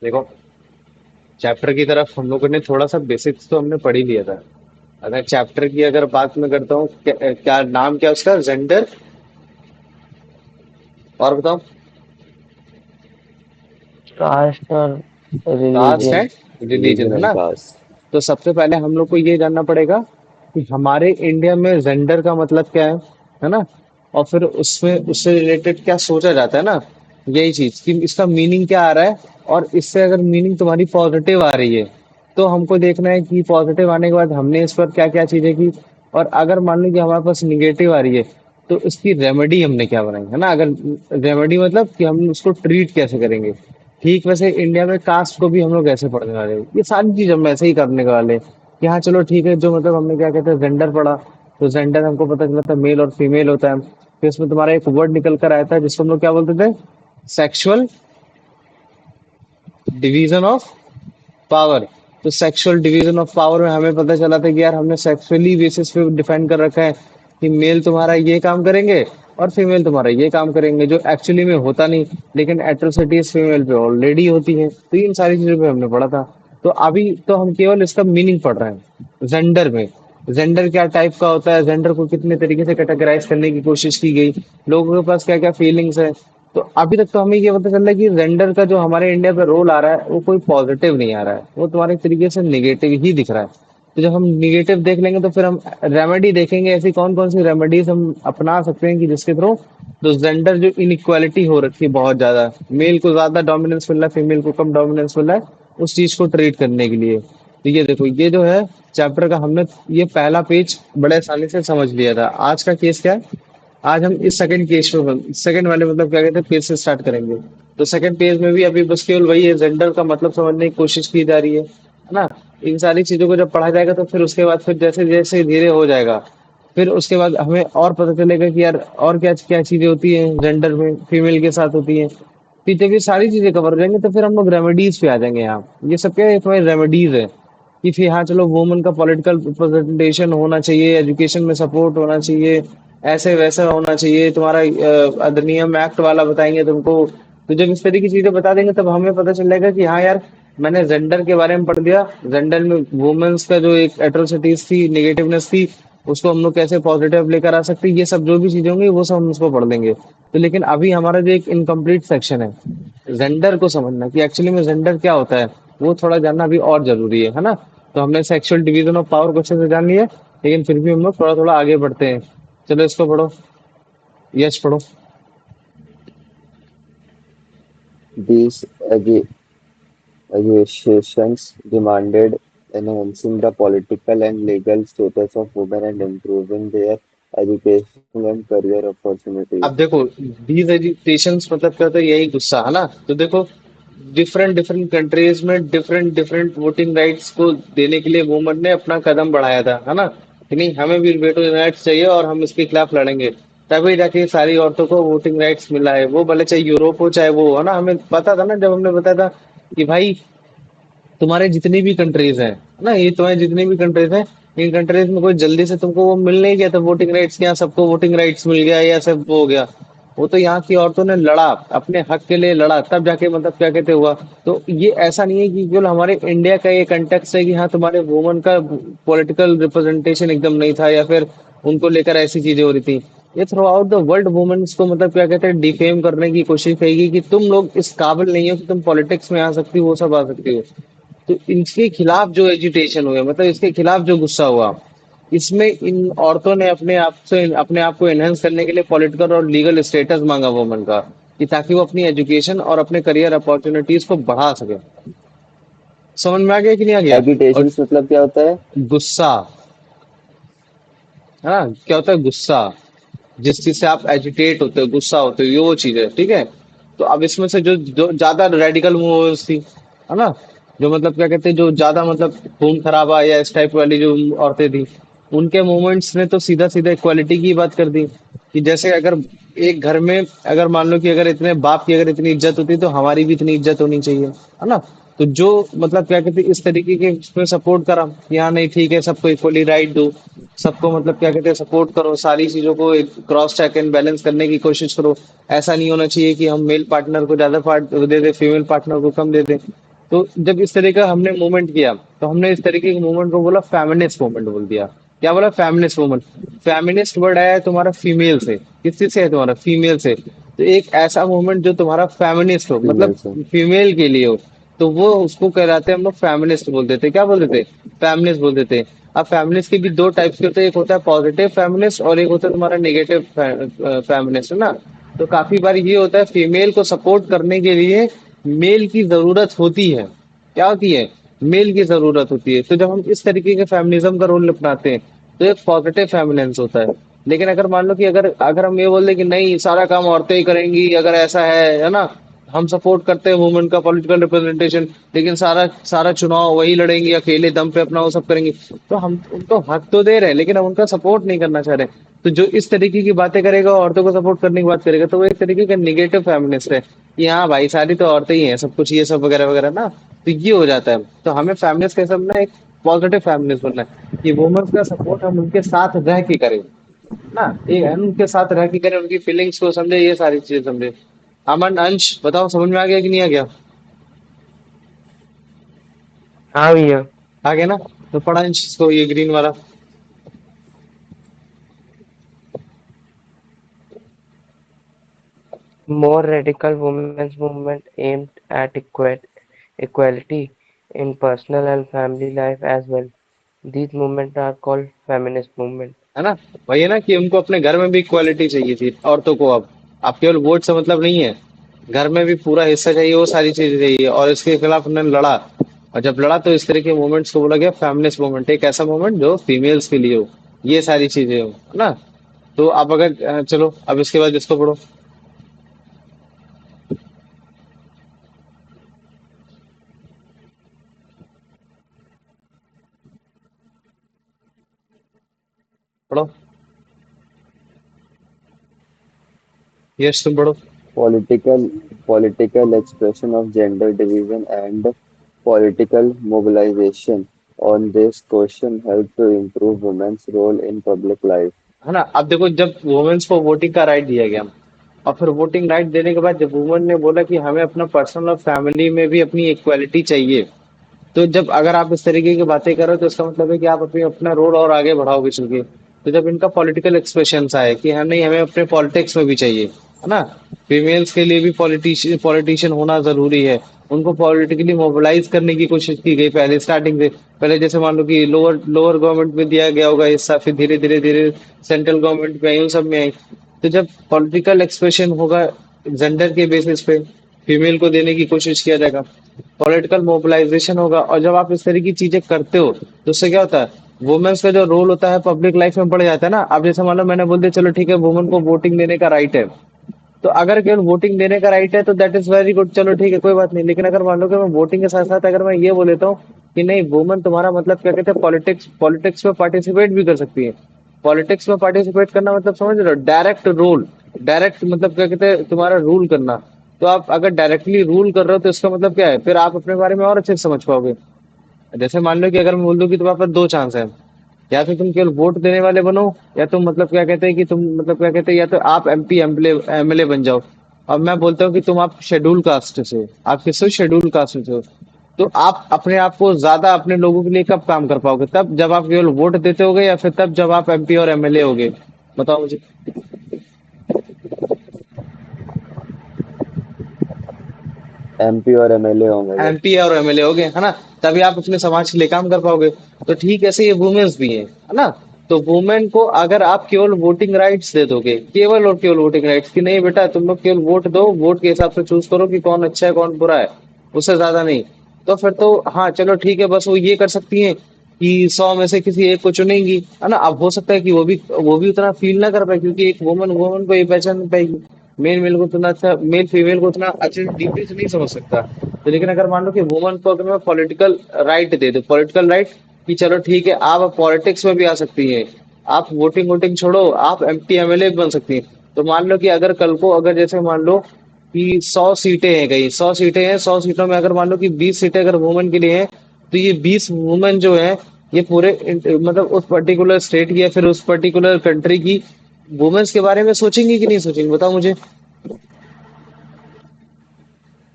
देखो, चैप्टर की तरफ हम लोगों ने थोड़ा सा बेसिक्स तो हमने पढ़ ही लिया था। अगर चैप्टर की अगर बात मैं करता हूँ, क्या नाम क्या उसका, जेंडर, और बताओ। कास्ट और caste religion. And religion, religion है एंड ना। कास्ट। तो सबसे पहले हम लोग को ये जानना पड़ेगा कि हमारे इंडिया में जेंडर का मतलब क्या है ना। और फिर उसमें उससे रिलेटेड क्या सोचा जाता है ना, यही चीज कि इसका मीनिंग क्या आ रहा है। और इससे अगर मीनिंग तुम्हारी पॉजिटिव आ रही है, तो हमको देखना है कि पॉजिटिव आने के बाद हमने इस पर क्या क्या चीजें की। और अगर मान लो कि हमारे पास निगेटिव आ रही है, तो इसकी रेमेडी हमने क्या बनाई है ना। अगर रेमेडी मतलब कि हम उसको ट्रीट कैसे करेंगे। ठीक वैसे इंडिया में कास्ट को भी हम लोग ऐसे पढ़ने वाले हैं, ये सारी चीज हम ऐसे ही करने वाले हैं कि हाँ चलो ठीक है, जो मतलब हमने क्या कहते हैं जेंडर पढ़ा, तो जेंडर हमको पता चला था मेल और फीमेल होता है। फिर इसमें तुम्हारा एक वर्ड निकल कर आया था जिसको हम लोग क्या बोलते थे, सेक्सुअल डिवीजन ऑफ पावर। तो सेक्सुअल डिवीजन ऑफ पावर में हमें पता चला था कि यार हमने सेक्सुअली बेसिस पे डिफाइन कर रखा है कि मेल तुम्हारा ये काम करेंगे और फीमेल तुम्हारा ये काम करेंगे, जो एक्चुअली में होता नहीं। लेकिन एट्रोसिटीज फीमेल पे ऑलरेडी होती है, तो इन सारी चीजों पे हमने पढ़ा था। तो अभी तो हम केवल इसका मीनिंग पढ़ रहे हैं जेंडर में। जेंडर क्या टाइप का होता है, जेंडर को कितने तरीके से कैटेगराइज करने की कोशिश की गई, लोगों के पास क्या क्या फीलिंग्स है। तो अभी तक तो हमें ये पता चल रहा है कि जेंडर का जो हमारे इंडिया पे रोल आ रहा है वो कोई पॉजिटिव नहीं आ रहा है, वो तुम्हारे एक तरीके से निगेटिव ही दिख रहा है। तो जब हम निगेटिव देख लेंगे तो फिर हम रेमेडी देखेंगे, ऐसी कौन कौन सी रेमेडीज हम अपना सकते हैं कि जिसके थ्रू तो जेंडर जो इनइक्वालिटी हो रखी है बहुत ज्यादा, मेल को ज्यादा डोमिनेंस मिल रहा है, फीमेल को कम डोमिनेंस मिल रहा है, उस चीज को ट्रीट करने के लिए। तो ये देखो, ये जो है चैप्टर का हमने ये पहला पेज बड़े आसानी से समझ लिया था। आज का केस क्या है, आज हम इस सेकंड केस पे सेकंड वाले मतलब क्या कहते हैं पेज से स्टार्ट करेंगे। तो सेकंड पेज में भी अभी बस केवल वही है, जेंडर का मतलब समझने की कोशिश की जा रही है ना। इन सारी चीजों को जब पढ़ा जाएगा तो फिर उसके बाद फिर जैसे जैसे धीरे हो जाएगा, फिर उसके बाद हमें और पता चलेगा कि यार और क्या क्या चीजें होती हैं जेंडर में, फीमेल के साथ होती हैं। फिर जब ये सारी चीजें कवर हो जाएंगे तो फिर हम लोग रेमेडीज पे आ जाएंगे। यहाँ ये सब क्या है, तुम्हारी रेमेडीज है कि फिर हाँ चलो वुमन का पॉलिटिकल रिप्रेजेंटेशन होना चाहिए, एजुकेशन में सपोर्ट होना चाहिए, ऐसे वैसा होना चाहिए तुम्हारा, अधिनियम एक्ट वाला बताएंगे तुमको। तो जब इस तरह की चीजें बता देंगे तब हमें पता चल जाएगा कि हाँ यार मैंने जेंडर के बारे में पढ़ लिया, जेंडर में वुमेन्स का जो एक एट्रोसिटीज थी, नेगेटिवनेस थी, उसको हम लोग कैसे पॉजिटिव लेकर आ सकते हैं। ये सब जो भी चीजें होंगी वो सब हम उसको पढ़ लेंगे। तो लेकिन अभी हमारा जो एक इनकम्प्लीट सेक्शन है, जेंडर को समझना कि एक्चुअली में जेंडर क्या होता है, वो थोड़ा जानना अभी और जरूरी है ना। तो हमने सेक्सुअल डिवीजन ऑफ पावर को अच्छे से जान लिया, लेकिन फिर भी हम लोग थोड़ा थोड़ा आगे बढ़ते हैं। चलो इसको पढ़ो, यश पढ़ो। These accusations demanded enhancing the political and legal status of women and improving their education and career opportunities. अब देखो, दीज एजिटेशंस मतलब क्या होता है, यही गुस्सा है ना। तो देखो, डिफरेंट डिफरेंट कंट्रीज में डिफरेंट डिफरेंट वोटिंग राइट्स को देने के लिए वुमन ने अपना कदम बढ़ाया था, है ना। कि नहीं हमें भी वोटिंग राइट्स चाहिए और हम इसके खिलाफ लड़ेंगे, तभी जाके सारी औरतों को वोटिंग राइट्स मिला है। वो भले चाहे यूरोप हो चाहे वो, है ना। हमें पता था ना जब हमने बताया था कि भाई तुम्हारे जितनी भी कंट्रीज हैं ना, ये तुम्हारे जितनी भी कंट्रीज हैं, इन कंट्रीज में कोई जल्दी से तुमको वो मिल नहीं गया था वोटिंग राइट्स के, यहाँ सबको वोटिंग राइट्स मिल गया या सब वो हो गया। वो तो यहाँ की औरतों ने लड़ा, अपने हक के लिए लड़ा, तब जाके मतलब क्या कहते हुआ। तो ये ऐसा नहीं है कि केवल हमारे इंडिया का ये कंटेक्स्ट है कि हाँ तुम्हारे वुमन का पॉलिटिकल रिप्रेजेंटेशन एकदम नहीं था या फिर उनको लेकर ऐसी चीजें हो रही थी। ये throughout the world women's को मतलब क्या कहते हैं डिफेम करने की कोशिश करेगी कि तुम लोग इस काबिल नहीं हो कि तुम पॉलिटिक्स में आ सकती हो, वो सब आ सकती हो। तो इनके खिलाफ जो एजिटेशन हुए, मतलब इसके खिलाफ जो गुस्सा हुआ, इसमें इन औरतों ने अपने आप को एनहेंस करने के लिए पॉलिटिकल और लीगल स्टेटस मांगा वुमन का, कि ताकि वो अपनी एजुकेशन और अपने करियर अपॉर्चुनिटीज को बढ़ा सके। समझ में आ गया कि नहीं आ गया। और Agitations मतलब क्या होता है? गुस्सा, है ना, क्या होता है गुस्सा, जिस चीज से आप एजिटेट होते हो, गुस्सा होते हो, ये वो चीज है, ठीक है। तो अब इसमें से जो जो ज्यादा रेडिकल मूव्स थी, है ना, जो मतलब क्या कहते हैं जो ज्यादा मतलब खून खराबा या इस टाइप वाली जो औरतें थी, उनके मूवमेंट्स ने तो सीधा सीधा इक्वालिटी की बात कर दी। कि जैसे अगर एक घर में अगर मान लो कि अगर इतने बाप की अगर इतनी इज्जत होती तो हमारी भी इतनी इज्जत होनी चाहिए, है ना। तो जो मतलब क्या कहते हैं इस तरीके के उसमें सपोर्ट करा कि हाँ नहीं ठीक है, सबको इक्वली राइट दो, सबको मतलब क्या कहते हैं सपोर्ट करो, सारी चीजों को एक क्रॉस चेक एंड बैलेंस करने की कोशिश करो। ऐसा नहीं होना चाहिए कि हम मेल पार्टनर को ज्यादा पार्ट दे दे, फीमेल पार्टनर को कम दे दे। तो जब इस तरह का हमने मूवमेंट किया, तो हमने इस तरीके के मूवमेंट को बोला फेमिनिस्ट मूवमेंट बोल दिया। क्या बोला? Feminist movement. फेमिनिस्ट वर्ड आया है तुम्हारा फीमेल से। किस चीज से है तुम्हारा? फीमेल से। तो एक ऐसा मूवमेंट जो तुम्हारा फेमिनिस्ट हो, मतलब फीमेल से। फीमेल के लिए हो, तो वो उसको कहलाते हैं हम लोग फेमिनिस्ट बोल देते हैं। क्या बोल देते? फेमिनिस्ट बोल देते हैं। अब फेमिनिस्ट के भी दो टाइप्स के होते हैं, एक होता है पॉजिटिव फेमिनिस्ट और एक होता है तुम्हारा नेगेटिव फेमिनिस्ट, है ना। तो काफी बार ये होता है, फीमेल को सपोर्ट करने के लिए मेल की जरूरत होती है। क्या होती है? मेल की जरूरत होती है। तो जब हम इस तरीके के फेमिनिज्म का रोल अपनाते हैं, तो एक पॉजिटिव फेमिनेंस होता है। लेकिन अगर मान लो कि अगर अगर हम ये बोल दें कि नहीं, सारा काम औरतें ही करेंगी, अगर ऐसा है ना, हम सपोर्ट करते हैं वुमेन का पॉलिटिकल रिप्रेजेंटेशन, लेकिन सारा सारा चुनाव वही लड़ेंगी अकेले दम पे, अपना वो सब करेंगी, तो हम उनको हक तो दे रहे हैं, लेकिन हम उनका सपोर्ट नहीं करना चाह रहे। तो जो इस तरीके की बातें करेगा, औरतों को सपोर्ट करने की बात करेगा, तो वो एक तरीके का निगेटिव फेमिनिस्ट है कि हाँ भाई, सारी तो औरतें ही हैं, सब कुछ ये सब वगैरह वगैरह ना। तो ये हो जाता है। तो हमें फेमिनिस्ट कैसे बनना है? एक पॉजिटिव फेमिनिस्ट बनना है कि वुमेन्स का सपोर्ट हम उनके साथ रह के करें ना। एक है, उनके साथ रह के करें, उनकी फीलिंग्स को समझे, ये सारी चीजें समझे। अमन, अंश, बताओ समझ में आ गया कि नहीं आ गया? हाँ भैया। आ गया ना? तो पढ़ा अंश इसको, ये ग्रीन वाला। More radical women's movement aimed at equality in personal and family life as well. These movements are called feminist movement. है ना? वही है ना कि उनको अपने घर में भी इक्वालिटी चाहिए थी औरतों को। अब आप केवल वोट से मतलब नहीं है, घर में भी पूरा हिस्सा चाहिए, वो सारी चीजें चाहिए, और इसके खिलाफ उन्होंने लड़ा। और जब लड़ा तो इस तरह के मूवमेंट्स को बोला गया फेमिनिस्ट मूवमेंट, एक ऐसा मूवमेंट जो फीमेल्स के लिए हो, ये सारी चीजें हो, है ना। तो आप अगर चलो अब इसके बाद इसको पढ़ो। पढ़ो। यश तुम पढ़ो। Political political expression of gender division and political mobilization on this question help to improve women's role in public life. है ना? अब देखो, जब वुमेन्स को वोटिंग का राइट दिया गया, और फिर वोटिंग राइट देने के बाद जब वुमेन ने बोला कि हमें अपना पर्सनल और फैमिली में भी अपनी इक्वालिटी चाहिए, तो जब अगर आप इस तरीके की बातें करो, तो इसका मतलब है कि आप अपनी अपना रोल और आगे बढ़ाओगे चल के। तो जब इनका पॉलिटिकल एक्सप्रेशन आए कि हाँ नहीं, हमें अपने पॉलिटिक्स में भी चाहिए, है ना, फीमेल्स के लिए भी पॉलिटिशियन पॉलिटिशियन होना जरूरी है, उनको पॉलिटिकली मोबिलाइज करने की कोशिश की गई पहले स्टार्टिंग से। पहले जैसे मान लो कि लोअर लोअर गवर्नमेंट में दिया गया होगा हिस्सा, फिर धीरे धीरे धीरे सेंट्रल गवर्नमेंट में आई, उन सब में आई। तो जब पॉलिटिकल एक्सप्रेशन होगा जेंडर के बेसिस पे, फीमेल को देने की कोशिश किया जाएगा, पॉलिटिकल मोबिलाइजेशन होगा, और जब आप इस तरह की चीजें करते हो, तो उससे क्या होता है? वुमेन्स का जो रोल होता है पब्लिक लाइफ में बढ़ जाता है ना। अब जैसे मान लो मैंने बोल दिया चलो ठीक है, वुमेन को वोटिंग देने का राइट है, तो अगर केवल वोटिंग देने का राइट है तो दैट इज वेरी गुड, चलो ठीक है, कोई बात नहीं। लेकिन अगर मान लो कि मैं वोटिंग के साथ साथ अगर मैं ये बोल देता हूँ कि नहीं, वुमन तुम्हारा मतलब क्या कहते हैं, पॉलिटिक्स पॉलिटिक्स में पार्टिसिपेट भी कर सकती है। पॉलिटिक्स में पार्टिसिपेट करना मतलब समझ रहे हो? डायरेक्ट रोल, डायरेक्ट मतलब क्या कहते हैं, तुम्हारा रूल करना। तो आप अगर डायरेक्टली रूल कर रहे हो, तो इसका मतलब क्या है? फिर आप अपने बारे में और अच्छे से समझ पाओगे। जैसे मान लो कि अगर मैं बोल दूं कि तुम्हारे पास दो चांस है, या तो तुम केवल वोट देने वाले बनो, या तुम मतलब क्या कहते हैं कि तुम मतलब क्या कहते हैं, या तो आप एमपी एमएलए एमएलए बन जाओ। अब मैं बोलता हूँ कि तुम आप शेड्यूल कास्ट से हो, आप किससे हो? शेड्यूल कास्ट से हो। तो आप अपने आप को ज्यादा अपने लोगों के लिए कब काम कर पाओगे? तब जब आप केवल वोट देते होगे, या फिर तब जब आप एमपी और एमएलए होगे? बताओ मुझे। एमपी और एमएलए होंगे जब। एमपी और एमएलए हो गए, है ना। तभी आप अपने समाज के लिए काम कर पाओगे। तो ठीक ऐसे ये वुमेन्स भी है ना। तो वुमेन को अगर आप केवल वोटिंग राइट्स दे दोगे, केवल और केवल वोटिंग राइट्स, कि नहीं बेटा तुम लोग केवल वोट दो, वोट के हिसाब से चूज करो कि कौन अच्छा है कौन बुरा है, उससे ज्यादा नहीं, तो फिर तो हाँ चलो ठीक है, बस वो ये कर सकती हैं कि 100 में से किसी एक को चुनेंगी, है ना। अब हो सकता है कि वो भी उतना फील ना कर पाए, क्योंकि एक वुमन वुमन को ये पहचान नहीं पाएगी, मेल मेल को उतना अच्छा, मेल फीमेल को उतना अच्छे डीपली से नहीं समझ सकता। तो लेकिन अगर मान लो कि वुमन को अगर मैं पॉलिटिकल राइट दे दो, पॉलिटिकल राइट, कि चलो ठीक है, आप पॉलिटिक्स में भी आ सकती हैं, आप वोटिंग वोटिंग छोड़ो, आप एमपी एमएलए भी बन सकती हैं। तो मान लो कि अगर कल को अगर जैसे मान लो कि 100 सीटें हैं, कहीं 100 सीटें हैं, 100 सीटों में अगर मान लो कि 20 सीटें अगर वुमेन के लिए हैं, तो ये 20 वुमेन जो है, ये पूरे मतलब उस पर्टिकुलर स्टेट की या फिर उस पर्टिकुलर कंट्री की वुमेन्स के बारे में सोचेंगी कि नहीं सोचेंगी? बताओ मुझे।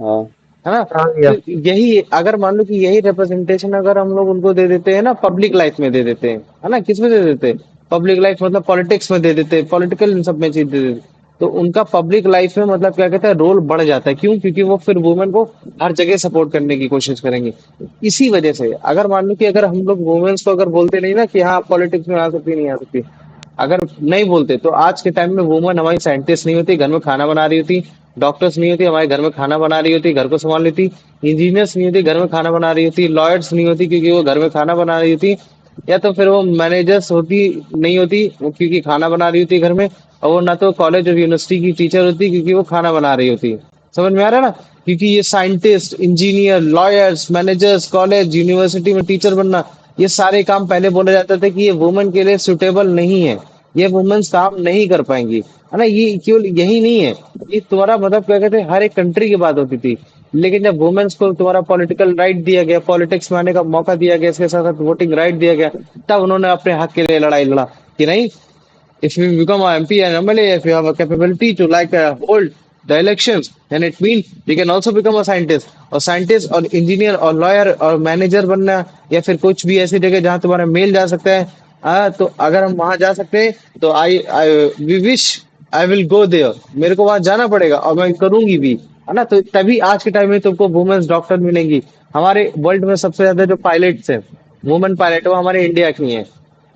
हाँ। है ना? हाँ तो भैया। यही अगर मान लो कि यही रिप्रेजेंटेशन अगर हम लोग उनको दे देते हैं ना, पब्लिक लाइफ में दे देते हैं, है ना? किस में दे देते हैं? पब्लिक लाइफ मतलब पॉलिटिक्स में दे देते हैं, पॉलिटिकल इन सब में चीज दे देते हैं। तो उनका पब्लिक लाइफ में मतलब क्या कहते हैं, रोल बढ़ जाता है। क्यों? क्योंकि वो फिर वुमेन को हर जगह सपोर्ट करने की कोशिश करेंगे। इसी वजह से अगर मान लो कि अगर हम लोग वुमेन्स को अगर बोलते नहीं ना कि हाँ पॉलिटिक्स में आ सकती, नहीं आ सकती, अगर नहीं बोलते तो आज के टाइम में वुमन हमारी साइंटिस्ट नहीं होती, घर में खाना बना रही होती, डॉक्टर्स नहीं होती, हमारे घर में खाना बना रही होती, घर को संभाल लेती, इंजीनियर्स नहीं होती, घर में खाना बना रही होती, लॉयर्स नहीं होती क्योंकि वो घर में खाना बना रही होती, या तो फिर वो मैनेजर्स होती नहीं होती वो क्योंकि खाना बना रही होती घर में, और वो ना तो कॉलेज और यूनिवर्सिटी की टीचर होती क्योंकि वो खाना बना रही होती। समझ में आ रहा है ना? क्योंकि ये scientist, engineer, lawyers, managers, college, university में टीचर बनना, ये सारे काम पहले बोला जाता था कि ये वुमेन के लिए सुटेबल नहीं है, ये वुमेन्स काम नहीं कर पाएंगी, है ना? ये केवल यही नहीं है, ये तुम्हारा मतलब क्या कहते हैं हर एक कंट्री की बात होती थी। लेकिन जब वुमेन्स को तुम्हारा पॉलिटिकल राइट दिया गया, पॉलिटिक्स में आने का मौका दिया गया, इसके साथ साथ वोटिंग राइट दिया गया, तब उन्होंने अपने हक के लिए लड़ाई लड़ा कि नहीं, if you become a MP and MLA, if you have a capability to hold the elections, then it means you can also become a scientist. और साइंटिस्ट और इंजीनियर और लॉयर और मैनेजर बनना, या फिर कुछ भी ऐसी जगह जहाँ तुम्हारा मेल जा सकता है, तो अगर हम वहां जा सकते हैं तो I I we wish I will go there, मेरे को वहां जाना पड़ेगा और मैं करूंगी भी, है ना? तो तभी आज के टाइम में तुमको वुमेन्स डॉक्टर मिलेंगी। हमारे वर्ल्ड में सबसे ज्यादा जो पायलट्स हैं, वुमेन पायलट, वो हमारे इंडिया की हैं,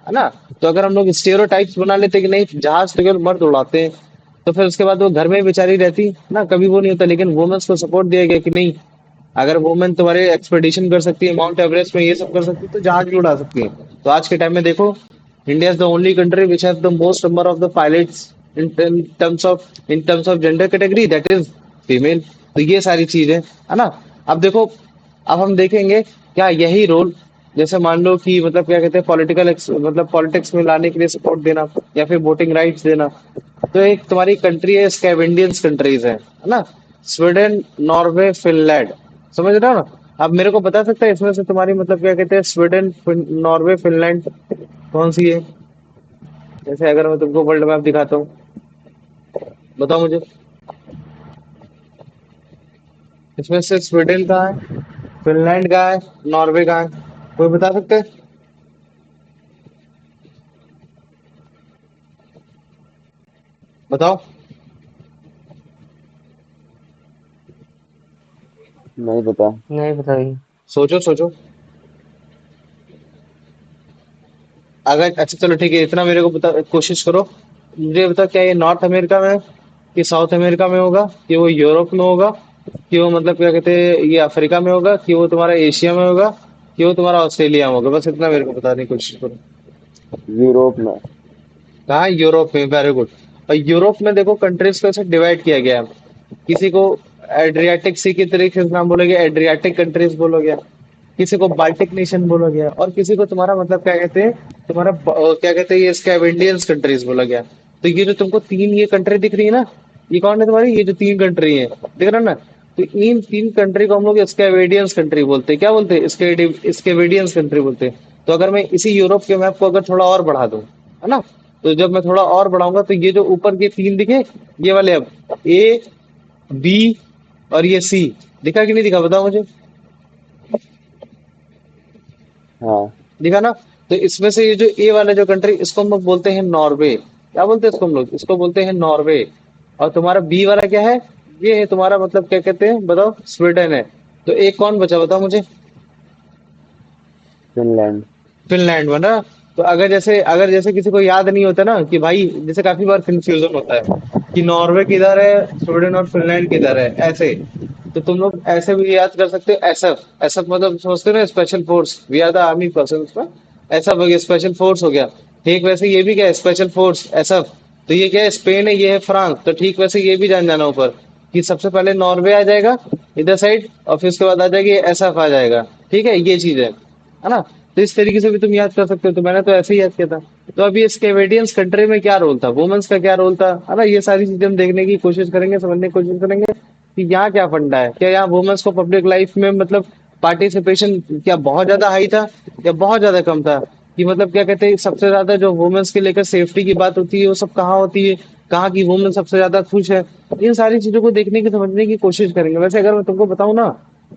है ना? तो अगर हम लोग स्टेरियोटाइप्स बना लेते कि नहीं जहाज तो केवल मर्द उड़ाते हैं, तो फिर उसके बाद वो घर में बेचारी रहती ना, कभी वो नहीं होता। लेकिन वुमेन्स को सपोर्ट दिया गया कि नहीं, अगर वुमेन तुम्हारे एक्सपेडिशन कर सकती है माउंट एवरेस्ट में, ये सब कर सकती है, तो जहाज भी उड़ा सकती है। तो आज के टाइम में देखो, India is the only country which have the most number of the pilots in terms of gender category, that is female. तो ये सारी चीज है ना? अब देखो, अब हम देखेंगे क्या यही रोल, जैसे मान लो कि मतलब क्या कहते हैं पॉलिटिकल मतलब पॉलिटिक्स में लाने के लिए सपोर्ट देना या फिर वोटिंग राइट्स देना। तो एक तुम्हारी कंट्री है, स्कैवेंडियंस कंट्रीज है ना? Sweden, Norway, Finland. समझ रहे हो ना? अब मेरे को बता सकता है इसमें से तुम्हारी मतलब क्या कहते हैं स्वीडन, नॉर्वे, फिनलैंड कौन सी है? जैसे अगर मैं तुमको वर्ल्ड मैप दिखाता हूँ, बताओ मुझे, इसमें से स्वीडन कहाँ है, फिनलैंड कहाँ है, नॉर्वे कहाँ है? कोई बता सकते हैं? बताओ। नहीं पता। नहीं पता भैया। सोचो सोचो। अगर अच्छा चलो ठीक है, इतना मेरे को बता, कोशिश करो, मुझे बता क्या ये नॉर्थ अमेरिका में है, कि साउथ अमेरिका में होगा, कि वो यूरोप में होगा, कि वो मतलब क्या कहते हैं ये अफ्रीका में होगा, कि वो तुम्हारा एशिया में होगा, कि वो तुम्हारा ऑस्ट्रेलिया में होगा? बस इतना मेरे को बताने की कोशिश करो। यूरोप में। कहाँ? यूरोप में, वेरी गुड। और यूरोप में देखो कंट्रीज को ऐसे डिवाइड किया गया है। किसी को एड्रियाटिक सी की तरीके से नाम बोलोगे, एड्रियाटिक कंट्रीज बोलोगे, किसी को बाल्टिक नेशन बोला गया, और किसी को तुम्हारा मतलब क्या कहते हैं, तुम्हारा क्या कहते हैं ये स्कैवेंडियंस कंट्रीज बोला गया। तो ये जो तुमको तीन ये कंट्री दिख रही है ना, ये कौन है तुम्हारी? ये जो तीन कंट्री है, दिख रहा है ना? तो इन तीन कंट्री को हम लोग स्कैवेडियंस कंट्री बोलते हैं। क्या बोलते हैं? स्कैवेडियंस कंट्री बोलते हैं। तो अगर मैं इसी यूरोप के मैप को अगर थोड़ा और बढ़ा दूं, है ना? तो जब मैं थोड़ा और बढ़ाऊंगा तो ये जो ऊपर के तीन दिखे, ये वाले, अब ए, बी और ये सी, दिखा कि नहीं दिखा? बताओ मुझे। हाँ। दिखा ना? तो इसमें से ये जो ए वाला जो कंट्री, इसको हम लोग बोलते हैं नॉर्वे। क्या बोलते हैं इसको हम लोग? इसको बोलते हैं नॉर्वे। और तुम्हारा बी वाला क्या है? ये है तुम्हारा मतलब क्या कहते हैं, बताओ? स्वीडन है। तो एक कौन बचा, बताओ मुझे? फिनलैंड। फिनलैंड में ना? तो अगर जैसे किसी को याद नहीं होता ना कि भाई, जैसे काफी बार कंफ्यूजन होता है कि नॉर्वे किधर है, स्वीडन और फिनलैंड किधर है, ऐसे। तो तुम लोग ऐसे भी याद कर सकते हो, एसएफ। एसएफ मतलब समझते हो ना, special force, we are the army person. ऐसा हो गया, स्पेशल फोर्स हो गया। ठीक वैसे ये भी क्या है, स्पेशल फोर्स, एसएफ। तो ये क्या है, स्पेन है, ये है फ्रांस। तो ठीक वैसे ये भी जान जाना ऊपर कि सबसे पहले नॉर्वे आ जाएगा इधर साइड, और फिर उसके बाद आ जाएगी एसएफ आ जाएगा। ठीक है, ये चीज है ना? तो इस तरीके से भी तुम याद कर सकते हो। तो मैंने तो ऐसे ही याद किया था। तो अभी इस कैनेडियंस कंट्री में क्या रोल था, वुमेन्स का क्या रोल था, है ना? ये सारी चीजें हम देखने की कोशिश करेंगे, समझने की कोशिश करेंगे कि यहाँ क्या फंडा है, क्या यहाँ वुमेन्स को पब्लिक लाइफ में मतलब पार्टिसिपेशन क्या बहुत ज्यादा हाई था या बहुत ज्यादा कम था? कि मतलब क्या कहते हैं सबसे ज्यादा जो वुमेन्स के लेकर सेफ्टी की बात होती है वो सब कहाँ होती है? कहाँ की वुमेन सबसे ज्यादा खुश है। इन सारी चीजों को देखने की समझने की कोशिश करेंगे। वैसे अगर मैं तुमको बताऊं ना,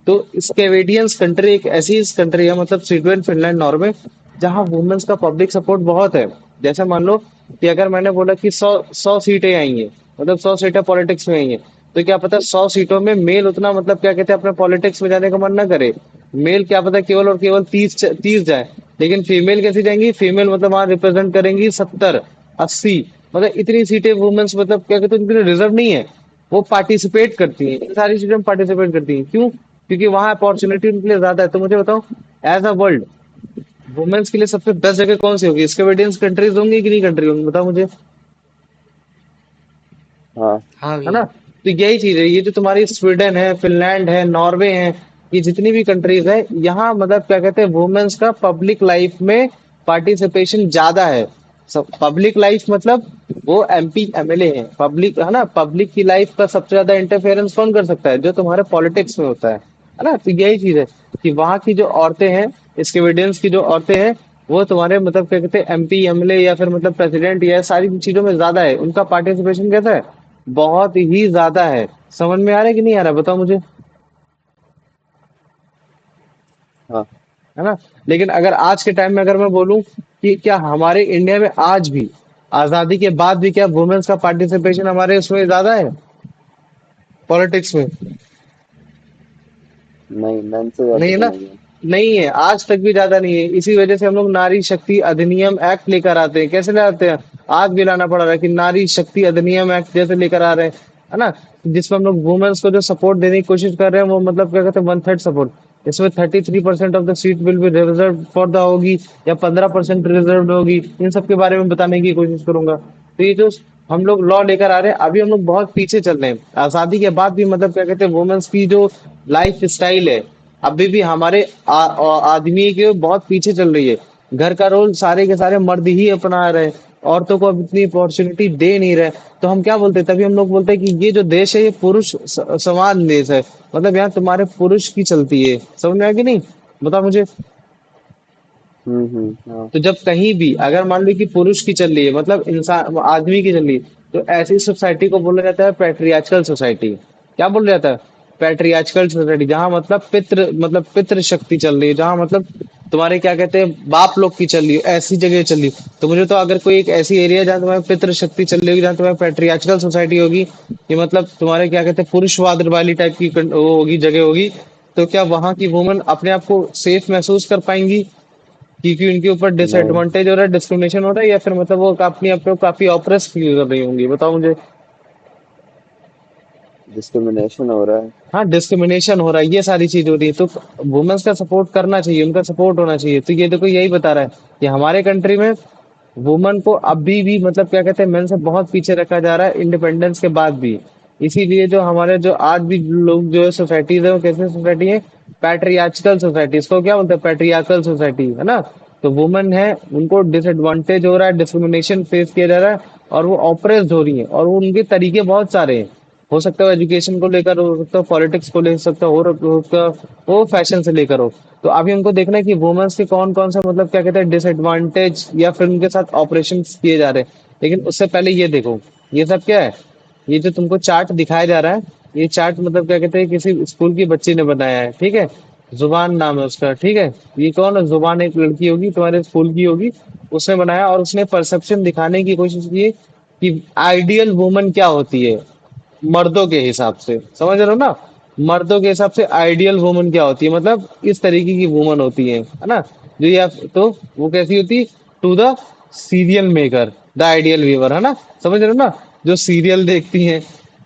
तो स्केवेडियंस कंट्री एक ऐसी कंट्री है, मतलब स्वीडन, फिनलैंड, नॉर्वे, जहाँ वुमेन्स का पब्लिक सपोर्ट बहुत है। जैसे मान लो कि अगर मैंने बोला कि 100 सीटें आई हैं, मतलब 100 सीटें पॉलिटिक्स में आई हैं, तो क्या पता 100 सीटों में मेल उतना, मतलब क्या कहते हैं, अपने पॉलिटिक्स में जाने का मन ना करे। मेल क्या पता केवल और केवल 30 जाए, लेकिन फीमेल कैसी जाएंगी, फीमेल मतलब वहां रिप्रेजेंट करेंगी 70, 80, मतलब इतनी सीटें वुमेन्स, मतलब क्या कहते हैं, उनके लिए रिजर्व नहीं है। वो पार्टिसिपेट करती हैं, इन सारी चीजों में पार्टिसिपेट करती हैं। क्यों? क्योंकि वहां अपॉर्चुनिटी उनके लिए ज्यादा है। तो मुझे बताओ, एज अ वर्ल्ड वुमेन्स के लिए सबसे बेस्ट जगह कौन सी होगी? इसके वेडियंस कंट्रीज होंगी कि नहीं कंट्री होंगी, बताओ मुझे। हाँ। हाँ है ना? भैया। तो यही चीज है, ये जो तुम्हारी स्वीडन है, फिनलैंड है, नॉर्वे है, ये जितनी भी कंट्रीज है, यहाँ मतलब क्या कहते हैं, वुमेन्स का पब्लिक लाइफ में पार्टिसिपेशन ज्यादा है। सब पब्लिक लाइफ मतलब वो एमपी एमएलए है, पब्लिक है ना। पब्लिक की लाइफ का सबसे ज्यादा इंटरफेरेंस कौन कर सकता है? जो तुम्हारे पॉलिटिक्स में होता है ना। तो यही चीज है कि वहां की जो औरतें हैं, स्केवेडियंस की जो औरतें हैं, वो तुम्हारे मतलब क्या कहते हैं, एमपी एमएलए या फिर मतलब प्रेसिडेंट या सारी चीजों में ज्यादा है। उनका पार्टिसिपेशन कैसा है? बहुत ही ज्यादा है। समझ में आ रहा है कि नहीं आ रहा, बताओ मुझे। हाँ। है ना? लेकिन अगर आज के टाइम में अगर मैं बोलूं कि क्या हमारे इंडिया में आज भी, आजादी के बाद भी, क्या वुमेन्स का पार्टिसिपेशन हमारे उसमें ज्यादा है, पॉलिटिक्स में? नहीं, मेन से ज्यादा नहीं है तो ना। नहीं है। नहीं है, आज तक भी ज्यादा नहीं है। इसी वजह से हम लोग नारी शक्ति अधिनियम एक्ट लेकर आते हैं। कैसे ले आते हैं? आज भी लाना पड़ रहा है कि नारी शक्ति अधिनियम एक्ट जैसे लेकर आ रहे हैं, है ना। जिसमें हम लोग वुमेन्स को जो सपोर्ट देने की कोशिश कर रहे हैं, वो मतलब क्या कहते हैं, 1/3 सपोर्ट। इसमें 33% of the seat will be reserve for the होगी, या 15% रिजर्व होगी। इन सब के बारे में बताने की कोशिश करूंगा। तो ये जो हम लोग लॉ लेकर आ रहे हैं, अभी हम लोग बहुत पीछे चल रहे हैं। आजादी के बाद भी मतलब क्या कहते हैं, वुमेन्स की जो लाइफ स्टाइल है, अभी भी हमारे आदमी के बहुत पीछे चल रही है। घर का रोल सारे के सारे मर्द ही अपना रहे हैं, औरतों को अब इतनी अपॉर्चुनिटी दे नहीं रहे। तो हम क्या बोलते हैं, तभी हम लोग बोलते हैं कि ये जो देश है, ये पुरुष समान देश है। मतलब यहाँ तुम्हारे पुरुष की चलती है। समझ में आया कि नहीं, बता मुझे। हाँ। तो जब कहीं भी अगर मान लो कि पुरुष की चल रही है, मतलब इंसान आदमी की चल रही है, तो ऐसी सोसाइटी को बोला जाता है पैट्रियार्कल सोसाइटी। क्या बोला जाता है? पैट्रियार्कल सोसाइटी, जहाँ मतलब पितृ शक्ति चल रही है, जहाँ मतलब तुम्हारे क्या कहते हैं, बाप लोग की चल रही है, ऐसी जगह चल रही है। तो मुझे तो अगर कोई एक ऐसी एरिया जहाँ तुम्हारी पितृ शक्ति चल रही होगी, जहाँ तुम्हारी पैट्रियार्कल सोसाइटी होगी, ये मतलब तुम्हारे क्या कहते हैं, पुरुषवाद वाली टाइप की वो होगी, जगह होगी, तो क्या वहां की वुमन अपने आप को सेफ महसूस कर पाएंगी? क्योंकि उनके ऊपर नहीं, डिसएडवांटेज हो रहा है, डिस्क्रिमिनेशन हो रहा है, या फिर मतलब वो अपने आप को काफी ऑप्रेस फील कर रही होंगी, बताओ मुझे। डिस्क्रिमिनेशन हो रहा है। हाँ, डिस्क्रिमिनेशन हो रहा है, ये सारी चीज हो रही है। तो वुमेन्स का सपोर्ट करना चाहिए, उनका सपोर्ट होना चाहिए। तो ये देखो, यही बता रहा है कि हमारे कंट्री में वुमन को अभी भी मतलब क्या कहते हैं, मेन से बहुत पीछे रखा जा रहा है, इंडिपेंडेंस के बाद भी। इसीलिए जो हमारे जो आज भी लोग जो है सोसाइटीज है, वो कैसे सोसाइटी है? Patriarchal society. इसको क्या बोलते हैं? पैट्रियार्कल सोसाइटी, है ना। तो वुमन है, उनको डिसएडवांटेज हो रहा है, डिस्क्रिमिनेशन फेस किया जा रहा है, और वो ऑप्रेस्ड हो रही है। और वो उनके तरीके बहुत सारे हैं। हो सकता है एजुकेशन को लेकर, हो सकता है पॉलिटिक्स को ले सकता है, हो सकता है वो फैशन से लेकर हो। तो अभी हमको देखना है कि वुमेन्स के कौन कौन सा मतलब क्या कहते हैं, डिसएडवांटेज या फिर उनके साथ ऑपरेशन किए जा रहे हैं। लेकिन उससे पहले ये देखो, ये सब क्या है? ये जो तुमको चार्ट दिखाया जा रहा है, ये चार्ट मतलब क्या कहते हैं, किसी स्कूल की बच्ची ने बनाया है, ठीक है। जुबान नाम है उसका, ठीक है। ये कौन है? जुबान एक लड़की होगी, तुम्हारे स्कूल की होगी। उसने बनाया, और उसने परसेप्शन दिखाने की कोशिश की है कि आइडियल वुमन क्या होती है मर्दों के हिसाब से। समझ रहे हो ना? मर्दों के हिसाब से आइडियल वुमन क्या होती है, मतलब इस तरीके की वुमन होती है ना। जो ये तो वो कैसी होती? To the serial maker the ideal viewer, है ना। समझ रहे हो ना? जो सीरियल देखती हैं,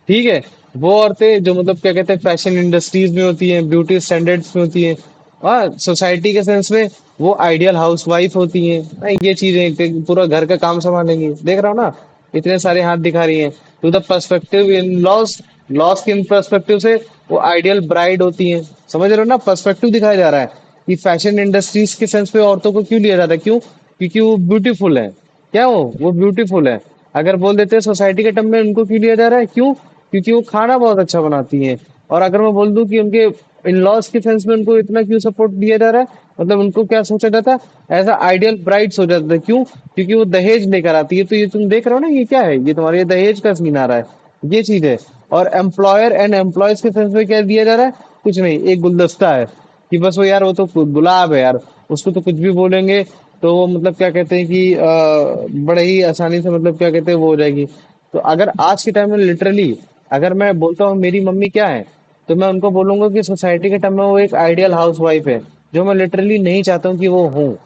ठीक है। वो औरतें जो मतलब क्या कहते हैं, फैशन इंडस्ट्रीज में होती हैं, ब्यूटी स्टैंडर्ड्स में होती हैं, हाँ, सोसाइटी के सेंस में वो आइडियल हाउसवाइफ होती हैं। ये चीजें पूरा घर का काम संभालेंगी, देख रहा हो ना। इतने सारे हाथ दिखा रही हैं। To the perspective in loss, loss के पर्सपेक्टिव से वो आइडियल ब्राइड होती हैं। समझ रहे हो ना? पर्सपेक्टिव दिखाया जा रहा है कि फैशन इंडस्ट्रीज के सेंस पे औरतों को क्यों लिया जाता है, क्यों? क्योंकि वो ब्यूटीफुल है। क्या वो ब्यूटीफुल है। अगर बोल देते हैं सोसाइटी के टर्म में, उनको क्यों लिया जा रहा है, क्यों? क्योंकि वो खाना बहुत अच्छा बनाती हैं। और अगर मैं बोल दूं कि उनके इन लॉज के सेंस में उनको इतना क्यों सपोर्ट दिया जा रहा है? मतलब उनको क्या सोचा जाता है? एज अ आइडियल ब्राइड सोचा जाता है। क्यों? क्योंकि वो दहेज लेकर आती है। तो ये तुम देख रहे हो ना, ये क्या है? ये तुम्हारे ये दहेज का सीन आ रहा है, ये चीज है। और एम्प्लॉयर एंड एम्प्लॉयज के सेंस में क्या दिया जा रहा है? कुछ नहीं, एक गुलदस्ता है कि बस वो यार, वो तो गुलाब है यार, उसको तो कुछ भी बोलेंगे तो वो मतलब क्या कहते हैं कि बड़े ही आसानी से मतलब क्या कहते हैं वो हो जाएगी। तो अगर आज के टाइम में लिटरली अगर मैं बोलता हूँ मेरी मम्मी क्या है, तो मैं उनको बोलूंगा कि सोसाइटी के टर्म में वो एक आइडियल हाउसवाइफ है, जो मैं लिटरली नहीं चाहता हूँ कि वो हो।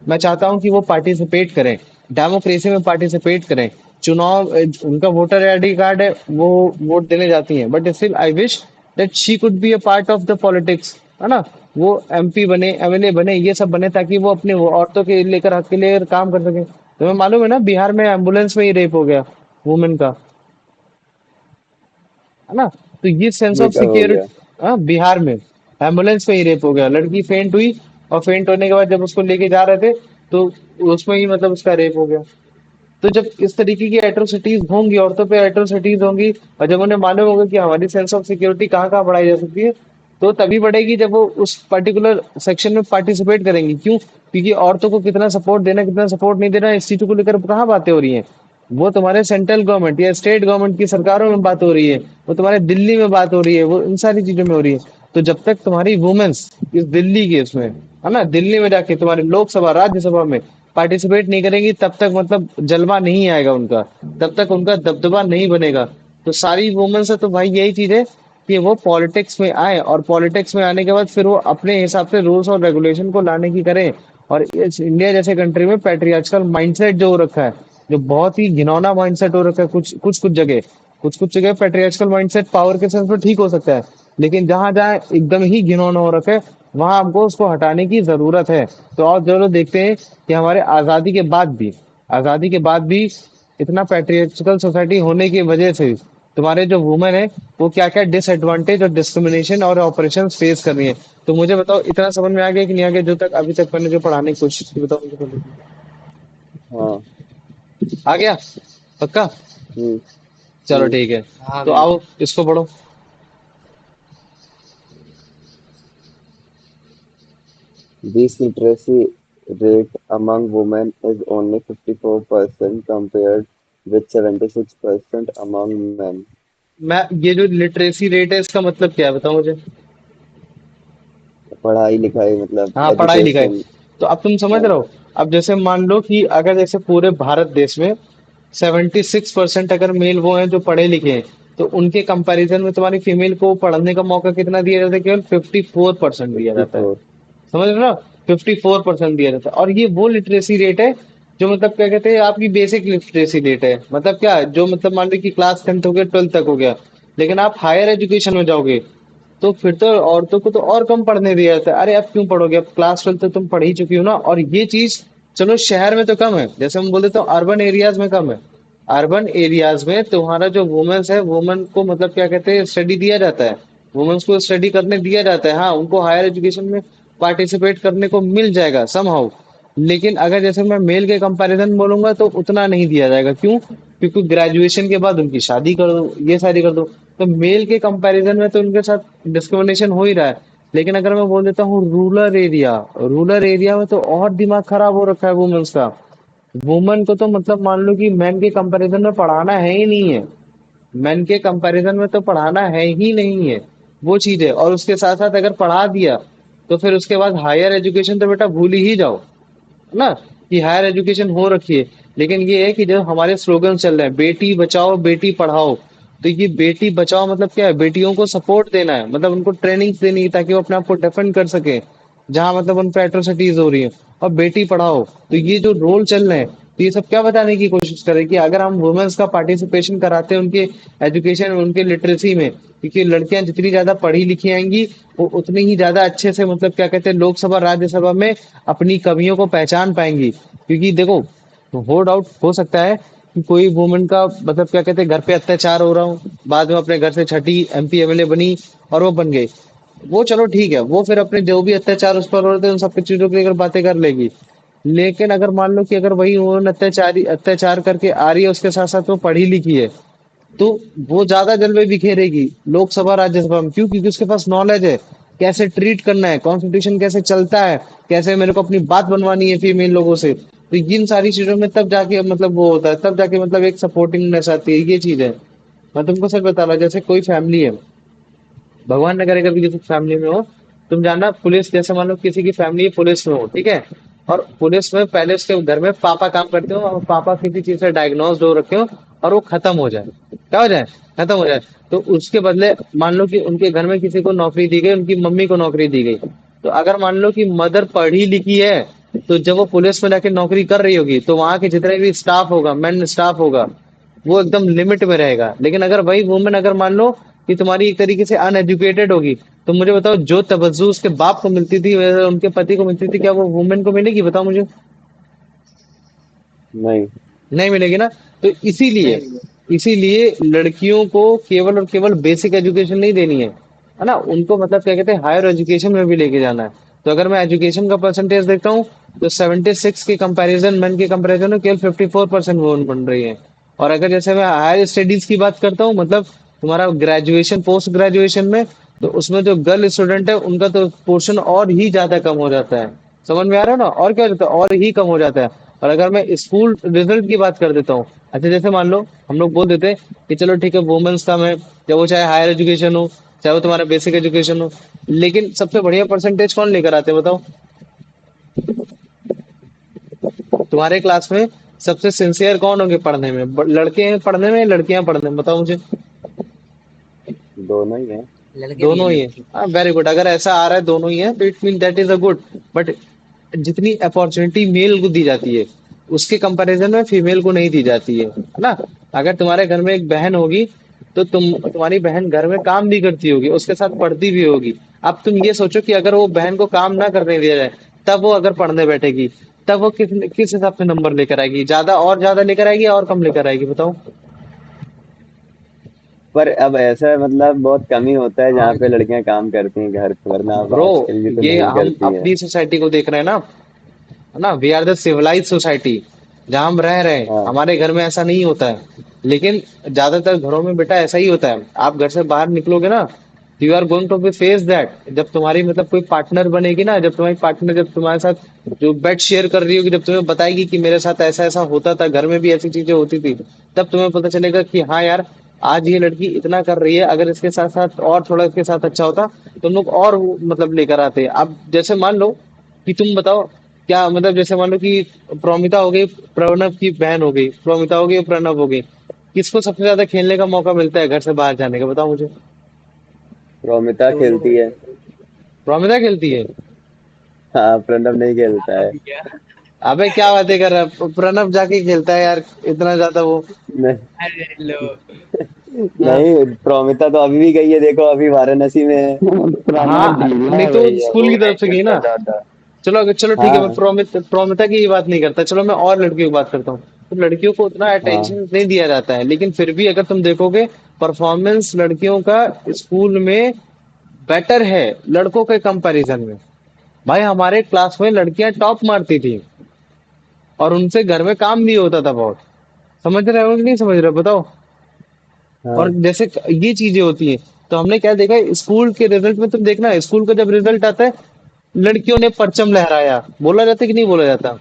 मैं चाहता हूँ कि वो पार्टिसिपेट करें, डेमोक्रेसी में पार्टिसिपेट करें। चुनाव उनका वोटर आईडी कार्ड है, वो वोट देने जाती हैं, but still I wish that she could be a part of the politics, है ना? वो एमपी बने, एमएलए बने, ये सब बने, ताकि वो अपने वो औरतों के लेकर हक के लिए काम कर सके। तुम्हें मालूम है ना, बिहार में एम्बुलेंस में ही रेप हो गया वुमेन का, है ना? तो ये सेंस ये ऑफ कब हो गया? सिक्योरिटी, हाँ, बिहार में एम्बुलेंस में ही रेप हो गया। लड़की फेंट हुई, और फेंट होने के बाद जब उसको लेके जा रहे थे, तो उसमें ही मतलब उसका रेप हो गया। तो जब इस तरीके की एट्रोसिटीज होंगी, औरतों पे एट्रोसिटीज होंगी, और जब उन्हें मालूम होगा कि हमारी सेंस ऑफ सिक्योरिटी कहाँ कहाँ बढ़ाई जा सकती है, तो तभी बढ़ेगी जब वो उस पर्टिकुलर सेक्शन में पार्टिसिपेट करेंगी। क्यों? क्योंकि औरतों को कितना सपोर्ट देना, कितना सपोर्ट नहीं देना, इस चीजों को लेकर कहाँ बातें हो रही हैं? वो तुम्हारे सेंट्रल गवर्नमेंट या स्टेट गवर्नमेंट की सरकारों में बात हो रही है, वो तुम्हारे दिल्ली में बात हो रही है, वो इन सारी चीजों में हो रही है। तो जब तक तुम्हारी वुमेन्स इस दिल्ली के इसमें, है ना, दिल्ली में जाके तुम्हारी लोकसभा राज्यसभा में पार्टिसिपेट नहीं करेंगी, तब तक मतलब जलवा नहीं आएगा उनका, तब तक उनका दबदबा नहीं बनेगा। तो सारी वुमेन से तो भाई यही चीज है कि वो पॉलिटिक्स में आए, और पॉलिटिक्स में आने के बाद फिर वो अपने हिसाब से रूल्स और रेगुलेशन को लाने की करें। और इस इंडिया जैसे कंट्री में पैट्रियार्कल माइंडसेट जो हो रखा है, जो बहुत ही घिनौना माइंडसेट हो रखा है, कुछ कुछ जगह पैट्रियार्कल माइंडसेट पावर के सेंस में ठीक हो सकता है, लेकिन जहां जहां एकदम ही घिनौना हो रखा है, वहां हमको उसको हटाने की जरूरत है। तो और जो लोग देखते हैं कि हमारे आजादी के बाद भी इतना पैट्रियार्कल सोसाइटी होने की वजह से तुम्हारे जो वुमेन है, वो क्या क्या डिसएडवांटेज और डिस्क्रिमिनेशन और ऑपरेशन फेस कर रही है। तो मुझे बताओ, इतना समझ में आ गया कि नहीं आ गया? जो तक अभी तक मैंने जो पढ़ाने की कोशिश की, बताओ मुझे पहले। हाँ। आ गया? पक्का? हम्म। चलो हम्म। ठीक है। हाँ तो भैया। आओ इसको पढ़ो। This literacy rate among women is only 54% compared with 76% among men. मैं ये जो लिटरेसी रेट है, इसका मतलब क्या है बताओ मुझे? पढ़ाई लिखाई मतलब हाँ, पढ़ाई लिखाई। एजुकेशन। तो अब तुम समझ हाँ। रहे हो? अब जैसे मान लो कि अगर जैसे पूरे भारत देश में 76% अगर मेल वो हैं जो पढ़े लिखे हैं, तो उनके कंपैरिजन में तुम्हारी फीमेल को पढ़ने का मौका कितना दिया जाता है? केवल 54% दिया जाता है। 54। समझ रहे हो ना? 54% दिया जाता है। और ये वो लिटरेसी रेट है जो मतलब क्या कहते हैं, आपकी बेसिक लिटरेसी रेट है। मतलब क्या, जो मतलब मान लो कि क्लास 10th हो गया, 12th तक हो गया। लेकिन आप हायर एजुकेशन में जाओगे, तो फिर तो औरतों को तो और कम पढ़ने दिया जाता है। अरे अब क्यों पढ़ोगे, अब क्लास 12th तो तुम पढ़ ही चुकी हो ना। और ये चीज चलो शहर में तो कम है, जैसे हम बोल देते हैं अर्बन एरियाज में कम है। अर्बन एरियाज में तुम्हारा जो वुमेन्स है, वुमेन को मतलब क्या कहते हैं, स्टडी दिया जाता है। वुमेन्स को स्टडी करने दिया जाता है, हाँ, उनको हायर एजुकेशन में पार्टिसिपेट करने को मिल जाएगा समहाउ। लेकिन अगर जैसे मैं मेल के कंपैरिजन बोलूंगा, तो उतना नहीं दिया जाएगा। क्यों? क्योंकि ग्रेजुएशन के बाद उनकी शादी कर दो, ये सारी कर दो। तो मेल के कंपैरिजन में तो उनके साथ डिस्क्रिमिनेशन हो ही रहा है। लेकिन अगर मैं बोल देता हूँ रूरल एरिया में तो और दिमाग खराब हो रखा है वुमेन्स का। वुमन को तो मतलब मान लो कि मैन के कंपैरिजन में पढ़ाना है ही नहीं है। मैन के कंपैरिजन में तो पढ़ाना है ही नहीं है, वो चीज है। और उसके साथ साथ अगर पढ़ा दिया, तो फिर उसके बाद हायर एजुकेशन तो बेटा भूल ही जाओ, है ना? कि हायर एजुकेशन हो रखी है। लेकिन ये है कि जो हमारे स्लोगन चल रहे हैं, बेटी बचाओ बेटी पढ़ाओ, तो ये बेटी बचाओ मतलब क्या है? बेटियों को सपोर्ट देना है, मतलब उनको ट्रेनिंग देनी है, ताकि वो अपने आप को डिफेंड कर सके जहां मतलब उन पर एट्रोसिटीज हो रही है। और बेटी पढ़ाओ, तो ये जो रोल चल रहे हैं, तो ये सब क्या बताने की कोशिश करें कि अगर हम वुमेन्स का पार्टिसिपेशन कराते हैं उनके एजुकेशन में, उनके लिटरेसी में, क्योंकि लड़कियां जितनी ज्यादा पढ़ी लिखी आएंगी, वो उतनी ही ज्यादा अच्छे से मतलब क्या कहते हैं, लोकसभा राज्यसभा में अपनी कमियों को पहचान पाएंगी। क्योंकि देखो, हो डाउट हो सकता है कि कोई वुमेन का मतलब क्या कहते हैं, घर पे अत्याचार हो रहा हो, बाद में अपने घर से छठी एमपी एमएलए बनी, और वो बन गई। वो चलो ठीक है, वो फिर अपने जो भी अत्याचार उस पर हो रहे थे उन सब चीजों की लेकर बातें कर लेगी। लेकिन अगर मान लो कि अगर वही उन्होंने अत्याचार करके आ रही है, उसके साथ साथ वो पढ़ी लिखी है, तो वो ज्यादा जलवे बिखेरेगी लोकसभा राज्यसभा में। क्यों? क्योंकि उसके पास नॉलेज है। कैसे ट्रीट करना है, कॉन्स्टिट्यूशन कैसे चलता है, कैसे मेरे को अपनी बात बनवानी है फीमेल लोगों से, तो इन सारी चीजों में तब जाके मतलब वो होता है, तब जाके मतलब एक सपोर्टिंगनेस आती है, ये चीज है। मैं तुमको सच बता रहा हूँ, जैसे कोई फैमिली है, भगवान न करे कभी किसी फैमिली में हो, तुम जानना पुलिस, जैसे मान लो किसी की फैमिली पुलिस में हो, ठीक है, और पुलिस में पहले उसके घर में पापा काम करते हो और पापा किसी चीज से डायग्नोज हो रखे हो और वो खत्म हो जाए, क्या हो जाए, खत्म हो जाए, तो उसके बदले मान लो कि उनके घर में किसी को नौकरी दी गई, उनकी मम्मी को नौकरी दी गई, तो अगर मान लो कि मदर पढ़ी लिखी है, तो जब वो पुलिस में जाके नौकरी कर रही होगी तो वहां के जितने भी स्टाफ होगा, मेन स्टाफ होगा, वो एकदम लिमिट में रहेगा। लेकिन अगर वही वुमेन अगर मान लो कि तुम्हारी एक तरीके से अनएजुकेटेड होगी, तो मुझे बताओ जो तवज्जो उसके बाप को मिलती थी वैसे उनके पति को मिलती थी, क्या वो वुमेन को मिलेगी, बताओ मुझे। नहीं। नहीं मिलेगी ना। तो इसीलिए इसीलिए लड़कियों को केवल और केवल बेसिक एजुकेशन नहीं देनी है ना, उनको मतलब क्या कहते हैं हायर एजुकेशन में भी लेके जाना है। तो अगर मैं एजुकेशन का परसेंटेज देखता हूँ, तो 76 के कंपैरिजन मेन के कंपैरिजन में केवल 54% वुमेन बन रही है। और अगर जैसे मैं हायर स्टडीज की बात करता हूँ, मतलब तुम्हारा ग्रेजुएशन पोस्ट ग्रेजुएशन में, तो उसमें जो गर्ल स्टूडेंट है उनका तो पोर्शन और ही ज्यादा कम हो जाता है। समझ में आ रहा है ना, और क्या होता है, और ही कम हो जाता है। और अगर मैं स्कूल रिजल्ट की बात कर देता हूँ, अच्छा जैसे मान लो हम लोग बोल देते हैं कि चलो ठीक है वुमेन्स का में, चाहे वो चाहे हायर एजुकेशन हो, चाहे वो तुम्हारा बेसिक एजुकेशन हो, लेकिन सबसे बढ़िया परसेंटेज कौन लेकर आते हैं बताओ, तुम्हारे क्लास में सबसे सिंसियर कौन होंगे पढ़ने में, लड़के हैं पढ़ने में, लड़कियां पढ़ने में, बताओ मुझे। दोनों ही है। दोनों ही है। हाँ वेरी गुड, अगर ऐसा आ रहा है दोनों ही है तो it mean that is a good. But जितनी अपॉर्चुनिटी मेल को दी जाती है, उसके कंपैरिजन में फीमेल को नहीं दी जाती है ना। अगर तुम्हारे घर में एक बहन होगी, तो तुम्हारी बहन घर में काम भी करती होगी, उसके साथ पढ़ती भी होगी। अब तुम ये सोचो कि अगर वो बहन को काम ना करने दिया जाए, तब वो अगर पढ़ने बैठेगी, तब वो किस हिसाब से नंबर लेकर आएगी, ज्यादा और ज्यादा लेकर आएगी और कम लेकर आएगी, बताओ। पर अब ऐसा मतलब बहुत कम ही होता है जहाँ पे लड़कियां काम करती हैं घर पे, वरना अब ब्रो, आजकल भी तो ये नहीं हम करती है। अपनी सोसाइटी को देख रहे हैं ना, है ना, we are the civilize society, जहाँ हम रह रहे हैं हाँ। हमारे घर में ऐसा नहीं होता है। लेकिन ज्यादातर घरों में बेटा ऐसा ही होता है, आप घर से बाहर निकलोगे ना, you are going to be face that, जब तुम्हारी मतलब कोई पार्टनर बनेगी ना, जब तुम्हारी पार्टनर जब तुम्हारे साथ जो बेड शेयर कर रही होगी, जब तुम्हें बताएगी कि मेरे साथ ऐसा ऐसा होता था, घर में भी ऐसी चीजें होती थी, तब तुम्हें पता चलेगा कि हाँ यार, आज ये लड़की इतना कर रही है, अगर इसके साथ साथ और थोड़ा इसके साथ अच्छा होता, तो हम लोग और मतलब लेकर आते। अब जैसे मान लो कि तुम बताओ, क्या मतलब जैसे मान लो कि प्रोमिता हो गई, प्रणव की बहन हो गई, प्रोमिता हो गई, प्रणव हो गई, किसको सबसे ज्यादा खेलने का मौका मिलता है घर से बाहर जाने का, बताओ मुझे। प्रोमिता खेलती है। प्रोमिता खेलती है। हाँ, प्रणव नहीं खेलता है। अबे क्या बातें कर रहा है, प्रणव जाके खेलता है यार इतना ज्यादा वो। नहीं। हाँ। नहीं, प्रोमिता तो अभी भी गई है, देखो अभी वाराणसी में है। हाँ नहीं तो स्कूल की तरफ से गई ना। चलो चलो ठीक है, मैं हाँ। प्रोमिता की ये बात नहीं करता, चलो मैं और लड़कियों की बात करता हूँ। तो लड़कियों को उतना हाँ। अटेंशन नहीं दिया जाता है, लेकिन फिर भी अगर तुम देखोगे, परफॉर्मेंस लड़कियों का स्कूल में बेटर है लड़कों के कंपैरिजन में। भाई हमारे क्लास में लड़कियां टॉप मारती थी, और उनसे घर में काम भी होता था बहुत। समझ रहे हो कि नहीं समझ रहे हो बताओ। और हाँ। जैसे ये चीजें होती हैं, तो हमने क्या देखा है, स्कूल के रिजल्ट में तुम देखना, स्कूल का जब रिजल्ट आता है, लड़कियों ने परचम लहराया, बोला जाता है कि नहीं बोला जाता,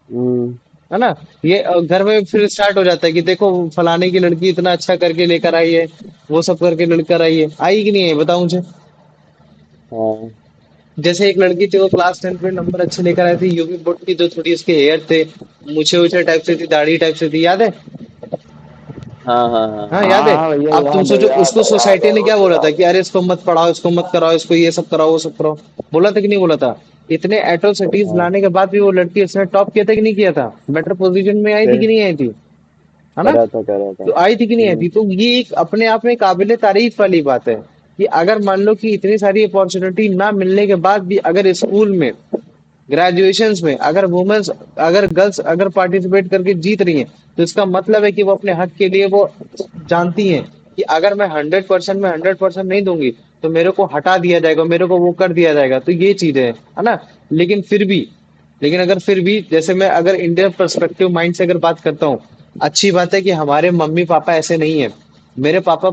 हम्म। है ना। ये घर में फिर स्टार्ट हो जाता है कि देखो फलाने की लड़की इतना अच्छा करके लेकर आई है, वो सब करके लेकर आई है, आई कि नहीं है बताओ मुझे। हाँ। जैसे एक लड़की थी, वो क्लास 10 में नंबर अच्छे लेकर आई थी, यूपी बोर्ड की, जो थोड़ी उसके हेयर थे, मूछे वूछे टाइप से थी, दाढ़ी टाइप से थी, याद है। हाँ। हाँ। हाँ। हाँ याद है। अब तुम सोचो, उसको सोसाइटी ने क्या बोला था कि अरे इसको मत पढ़ाओ, इसको मत कराओ, इसको ये सब कराओ, वो सब कराओ, बोला था कि नहीं बोला था। इतने एट्रोसिटीज हाँ। लाने के बाद भी वो लड़की उसने टॉप किया था कि नहीं किया था, बेटर पोजीशन में आई थी कि फिर नहीं आई थी, है ना। करा था, करा था। तो आई थी कि नहीं आई थी, तो ये एक अपने आप में काबिले तारीफ वाली बात है कि अगर मान लो कि इतनी सारी अपॉर्चुनिटी ना मिलने के बाद भी अगर स्कूल में ग्रेजुएशंस में अगर वुमेन्स, अगर गर्ल्स अगर पार्टिसिपेट करके जीत रही हैं, तो इसका मतलब है कि वो अपने हक के लिए वो जानती हैं कि अगर मैं 100% में 100% नहीं दूंगी, तो मेरे को हटा दिया जाएगा, मेरे को वो कर दिया जाएगा, तो ये चीज है ना। लेकिन फिर भी, लेकिन अगर फिर भी जैसे मैं अगर इंडियन पर्सपेक्टिव माइंड से अगर बात करता हूँ, अच्छी बात है कि हमारे मम्मी पापा ऐसे नहीं है, मेरे पापा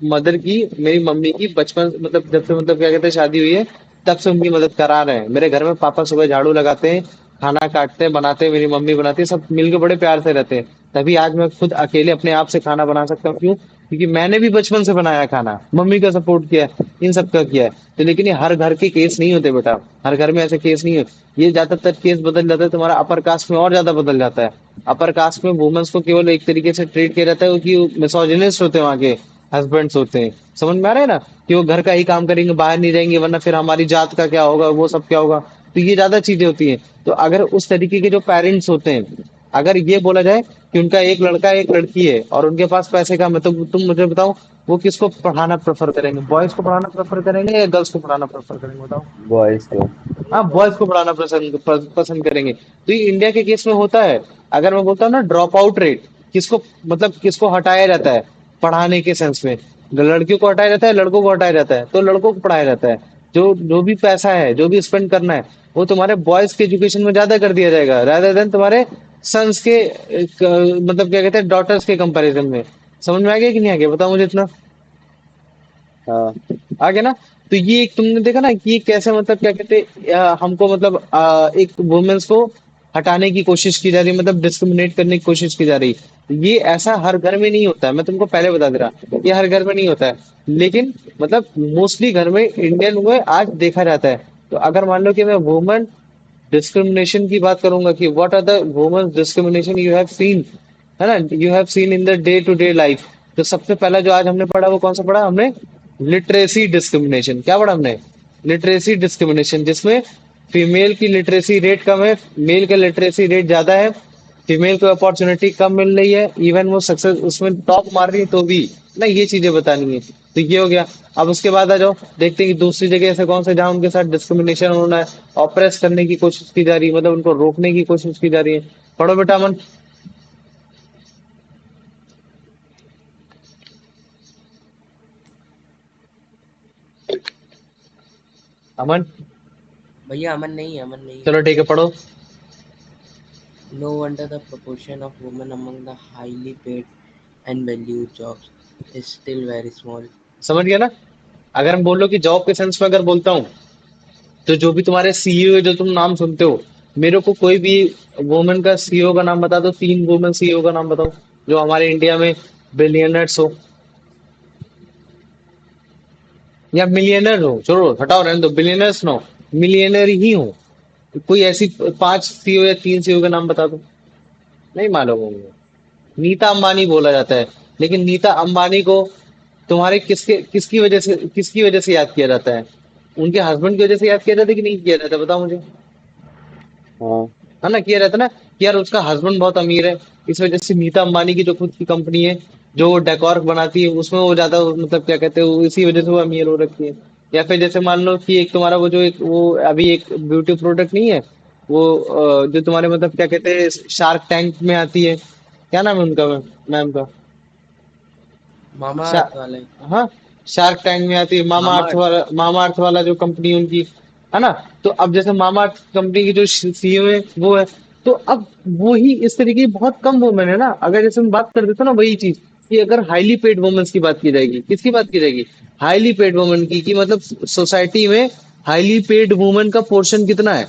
मदर की, मेरी मम्मी की बचपन मतलब जब से मतलब क्या कहते हैं शादी हुई है तब से उनकी मदद करा रहे हैं। मेरे घर में पापा सुबह झाड़ू लगाते हैं, खाना काटते हैं, बनाते हैं, मेरी मम्मी बनाती है, सब मिलके बड़े प्यार से रहते हैं। तभी आज मैं खुद अकेले अपने आप से खाना बना सकता हूँ। क्यों? क्योंकि मैंने भी बचपन से बनाया खाना, मम्मी का सपोर्ट किया है, इन सब का किया है। तो लेकिन ये हर घर के केस नहीं होते बेटा, हर घर में ऐसे केस नहीं होते। ये ज्यादातर केस बदल जाता है तुम्हारा अपर कास्ट में, और ज्यादा बदल जाता है। अपर कास्ट में वुमेन्स को केवल एक तरीके से ट्रीट किया जाता है कि मिसोजिनिस्ट होते हैं वहाँ के हस्बैंड्स होते हैं। समझ में आ रहा है ना? कि वो घर का ही काम करेंगे, बाहर नहीं रहेंगे, वरना फिर हमारी जात का क्या होगा, वो सब क्या होगा। तो ये ज्यादा चीजें होती हैं। तो अगर उस तरीके के जो पेरेंट्स होते हैं, अगर ये बोला जाए कि उनका एक लड़का एक लड़की है और उनके पास पैसे कम है, तो तुम मुझे बताओ वो किसको पढ़ाना प्रेफर करेंगे? बॉयज को पढ़ाना प्रेफर करेंगे या गर्ल्स को पढ़ाना प्रेफर करेंगे? बताओ। बॉयज को। हाँ, बॉयज को पढ़ाना पसंद करेंगे। तो ये इंडिया के केस में होता है। अगर मैं बोलता हूँ ना ड्रॉप आउट रेट, किसको मतलब किसको हटाया जाता है पढ़ाने के सेंस में? लड़कियों को हटाया जाता है, लड़कों को हटाया जाता है, तो लड़कों को पढ़ाया जाता है। जो जो भी पैसा है, जो भी स्पेंड करना है, वो तुम्हारे बॉयज के एजुकेशन में ज्यादा कर दिया जाएगा रादर देन तुम्हारे सन्स के मतलब क्या कहते हैं डॉटर्स के कंपैरिजन में। समझ में आ गया कि नहीं आ गया? बताओ मुझे इतना। हाँ। आ गया ना? तो ये एक तुमने देखा ना कि ये कैसे मतलब क्या कहते हैं हमको मतलब एक वुमेन्स को हटाने की कोशिश की जा रही है, मतलब डिस्क्रिमिनेट करने की कोशिश की जा रही है। ये ऐसा हर घर में नहीं होता है, मैं तुमको पहले बता दे रहा, ये हर घर में नहीं होता है। लेकिन मतलब मोस्टली घर में इंडियन में आज देखा जाता है। तो अगर मान लो कि मैं वुमन डिस्क्रिमिनेशन की बात करूंगा कि what are the women discrimination you have seen, है ना, you have seen in the day to day life. तो सबसे पहला जो आज हमने पढ़ा वो कौन सा पढ़ा हमने? Literacy discrimination. क्या पढ़ा हमने? लिटरेसी डिस्क्रिमिनेशन, जिसमें फीमेल की लिटरेसी रेट कम है, मेल का लिटरेसी रेट ज्यादा है। फीमेल को अपॉर्चुनिटी कम मिल रही है, इवन वो सक्सेस उसमें टॉप मार रही है तो भी ना, ये चीजें बतानी है। तो ये हो गया। अब उसके बाद आ जाओ, देखते हैं कि दूसरी जगह ऐसे कौन से जहाँ उनके साथ डिस्क्रिमिनेशन होना है, ऑप्रेस करने की कोशिश की जा रही है, मतलब उनको रोकने की कोशिश की जा रही है। पढ़ो बेटा अमन। अमन। भैया अमन नहीं है, अमन नहीं है। चलो ठीक है, पढ़ो। No wonder the proportion of women among the highly paid and valued jobs is still very small. समझ गया ना? अगर हम बोलो कि जॉब के सेंस में अगर बोलता हूँ, तो जो भी तुम्हारे सीईओ है जो तुम नाम सुनते हो, मेरे को कोई भी वुमेन का सीईओ का नाम बता दो, 3 वुमेन सीईओ का नाम बताओ जो हमारे इंडिया में बिलियनर्स हो या मिलियनर हो। छोड़ो, हटाओ, रहने दो, बिलियनर्स ना हो, मिलियनर ही हो। कोई ऐसी 5 सीईओ या 3 सीईओ का नाम बता दो। नहीं मालूम होंगे। नीता अंबानी बोला जाता है, लेकिन नीता अंबानी को तुम्हारे किसकी वजह से याद किया जाता है? उनके हस्बैंड की वजह से याद किया जाता है कि नहीं किया जाता? बताओ मुझे। हाँ। है ना, किया रहता ना कि यार उसका हस्बैंड बहुत अमीर है, इस वजह से नीता अंबानी की जो खुद की कंपनी है, जो वो डेकोर बनाती है, उसमें वो ज्यादा मतलब क्या कहते हैं इसी वजह से वो अमीर हो रखी है। या फिर जैसे मान लो कि एक तुम्हारा वो जो एक वो अभी एक ब्यूटी प्रोडक्ट नहीं है, वो जो तुम्हारे मतलब क्या कहते हैं शार्क टैंक में आती है, क्या नाम है उनका मैम का? मामा शा, अर्थ वाले। हाँ, शार्क टैंक में आती है मामा अर्थ। मामा अर्थ वाला जो कंपनी उनकी, है ना? तो अब जैसे मामा अर्थ कंपनी की जो सीईओ है वो है, तो अब वो ही इस तरीके की बहुत कम वुमेन है ना। अगर जैसे हम बात कर देते ना वही चीज कि अगर हाईली पेड वुमेन्स की बात की जाएगी, किसकी बात की जाएगी? हाईली पेड वुमेन की, कि मतलब सोसाइटी में हाईली पेड वुमेन का पोर्शन कितना है।